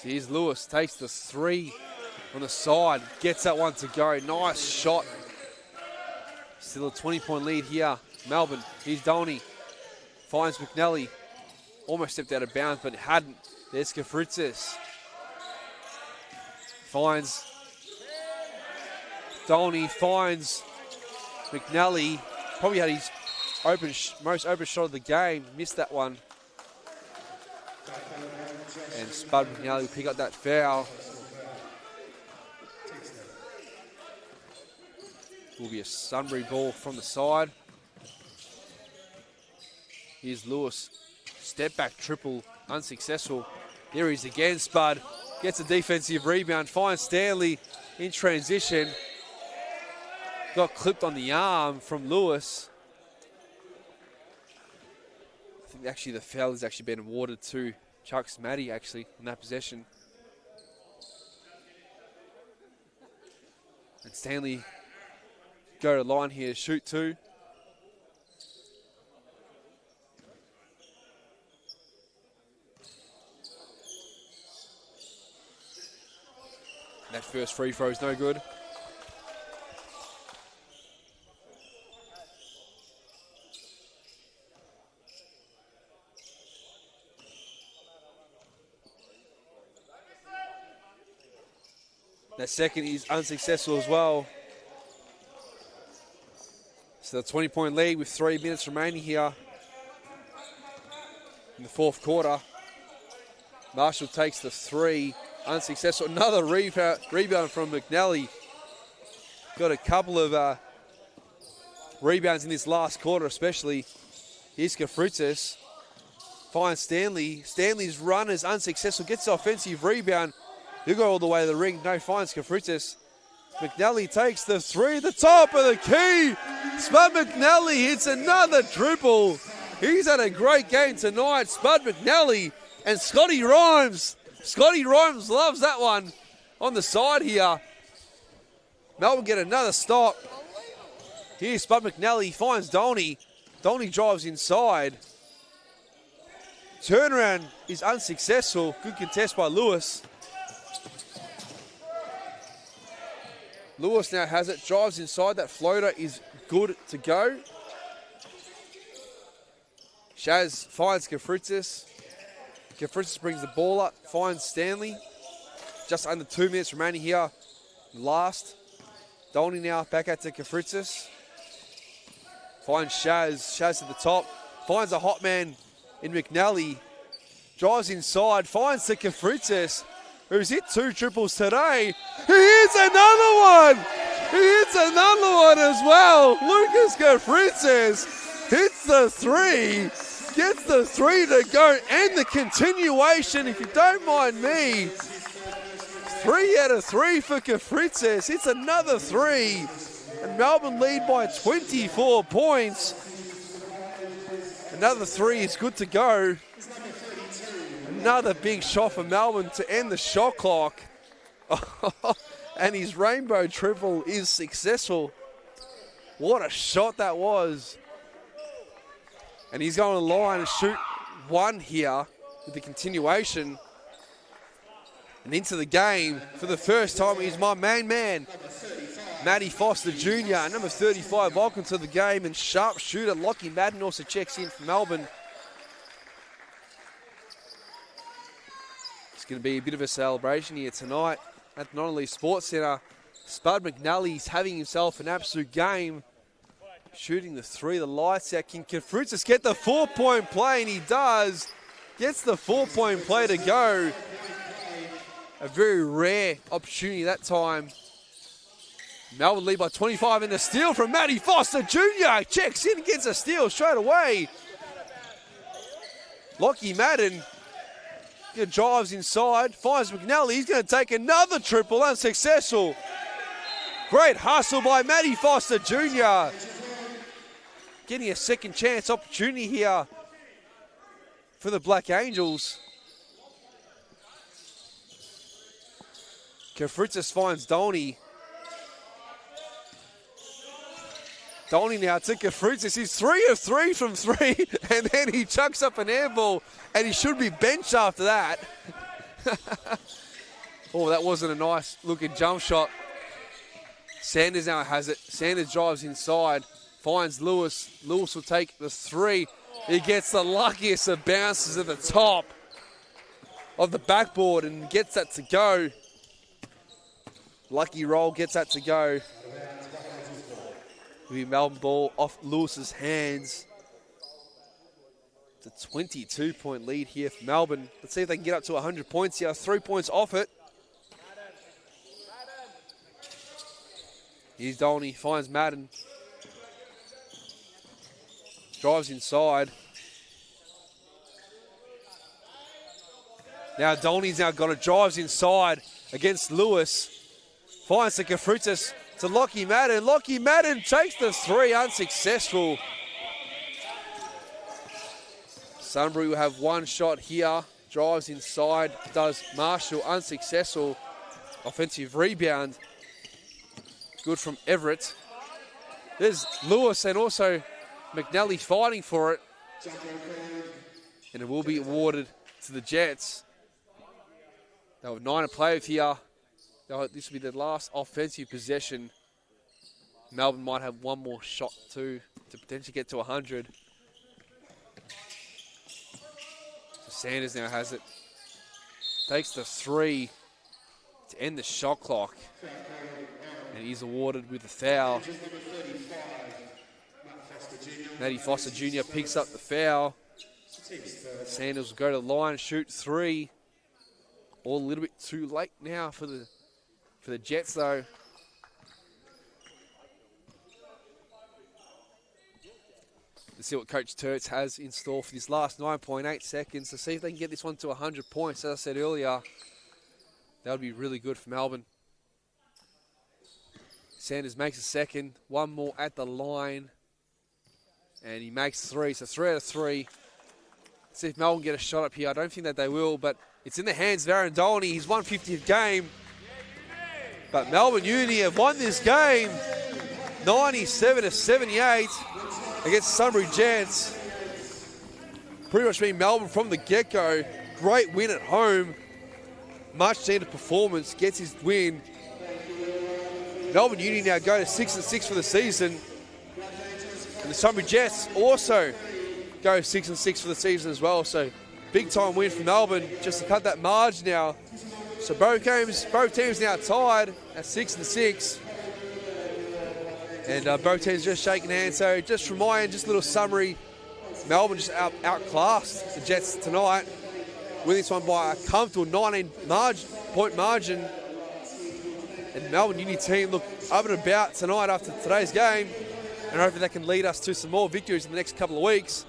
So here's Lewis, takes the 3 on the side, gets that one to go. Nice shot. Still a 20-point lead here. Melbourne, here's Dolney. Finds McNally. Almost stepped out of bounds, but hadn't. There's Kafritzis. Finds Dolney, finds McNally. Probably had his most open shot of the game. Missed that one. And Spud McNally will pick up that foul. Will be a Sunbury ball from the side. Here's Lewis. Step back triple, unsuccessful. There he is again, Spud. Gets a defensive rebound, finds Stanley in transition. Got clipped on the arm from Lewis. I think actually the foul has actually been awarded to Chuck Smatty actually in that possession. And Stanley go to line here, shoot 2. That first free throw is no good. That second is unsuccessful as well. So the 20-point lead with 3 minutes remaining here in the fourth quarter. Marshall takes the 3, unsuccessful. Another rebound from McNally. Got a couple of rebounds in this last quarter especially. Here's Kafrutis. Finds Stanley. Stanley's run is unsuccessful. Gets the offensive rebound. He'll go all the way to the ring. No, finds Kafrutis. McNally takes the three. The top of the key. Spud McNally hits another triple. He's had a great game tonight. Spud McNally and Scotty Rhymes. Scotty Rhymes loves that one on the side here. Melbourne get another stop. Here's Spud McNally. Finds Dolney. Dolney drives inside. Turnaround is unsuccessful. Good contest by Lewis. Lewis now has it. Drives inside. That floater is good to go. Shaz finds Kafrutis. Kafrutis brings the ball up. Finds Stanley. Just under 2 minutes remaining here. Last. Dolney now back out to Kafrutis. Finds Shaz. Shaz at the top. Finds a hot man in McNally. Drives inside. Finds the Kafrutis, who's hit 2 triples today. He hits another one. He hits another one as well. Lucas Kafrutis hits the 3. Gets the 3 to go. And the continuation, if you don't mind me. 3 out of 3 for Kafrutis. Hits another 3. And Melbourne lead by 24 points. Another 3 is good to go. Another big shot for Melbourne to end the shot clock. And his rainbow triple is successful. What a shot that was. And he's going to line and shoot 1 here with the continuation. And into the game for the first time is my main man, Matty Foster Jr., number 35. Welcome to the game. And sharpshooter Lockie Madden also checks in for Melbourne. It's going to be a bit of a celebration here tonight at the Nonnelly Sports Centre. Spud McNally's having himself an absolute game. Shooting the 3, the lights out. Can Kafrutis get the 4-point play? And he does. Gets the 4-point play to go. A very rare opportunity that time. Melbourne lead by 25 and a steal from Matty Foster Jr. Checks in, gets a steal straight away. Lockie Madden drives inside, finds McNally. He's going to take another triple, unsuccessful. Great hustle by Matty Foster Jr. Getting a second chance opportunity here for the Black Angels. Kafrutis finds Dolney. Dolney now to Kafrutis. He's 3 of 3 from 3, and then he chucks up an air ball, and he should be benched after that. Oh, that wasn't a nice looking jump shot. Sanders now has it. Sanders drives inside, finds Lewis. Lewis will take the 3. He gets the luckiest of bounces at the top of the backboard and gets that to go. Lucky roll gets that to go. The Melbourne ball off Lewis's hands. It's a 22-point lead here for Melbourne. Let's see if they can get up to 100 points here. 3 points off it. Here's Dolney, finds Madden. Drives inside. Now Dolney's now got it, drives inside against Lewis. Finds the Kafrutis to Lockie Madden. Lockie Madden takes the 3, unsuccessful. Sunbury will have 1 shot here. Drives inside, does Marshall, unsuccessful. Offensive rebound. Good from Everett. There's Lewis and also McNally fighting for it. And it will be awarded to the Jets. They have 9 to play with here. This will be the last offensive possession. Melbourne might have 1 more shot too to potentially get to 100. So Sanders now has it. Takes the 3 to end the shot clock. And he's awarded with a foul. Matty Foster Jr. picks up the foul. Sanders will go to the line, shoot 3. All a little bit too late now for the Jets, though. Let's see what Coach Tertz has in store for this last 9.8 seconds to see if they can get this one to 100 points. As I said earlier, that would be really good for Melbourne. Sanders makes a second, one more at the line, and he makes 3. So 3 out of 3. Let's see if Melbourne get a shot up here. I don't think that they will, but it's in the hands of Aaron Dolney. His 150th game. But Melbourne Uni have won this game 97-78 against Sunbury Jets. Pretty much been Melbourne from the get-go. Great win at home. Much needed performance. Gets his win. Melbourne Uni now go to 6-6 for the season. And the Sunbury Jets also go 6-6 for the season as well. So big time win for Melbourne just to cut that margin now. So both teams now tied at 6-6. And both teams just shaking hands. So just from my end, just a little summary. Melbourne just outclassed the Jets tonight. Win this one by a comfortable 19-point margin. And Melbourne Uni team look up and about tonight after today's game. And hopefully that can lead us to some more victories in the next couple of weeks.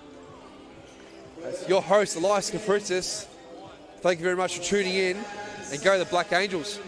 As your host, Elias Kafritzis, thank you very much for tuning in. And go the Black Angels.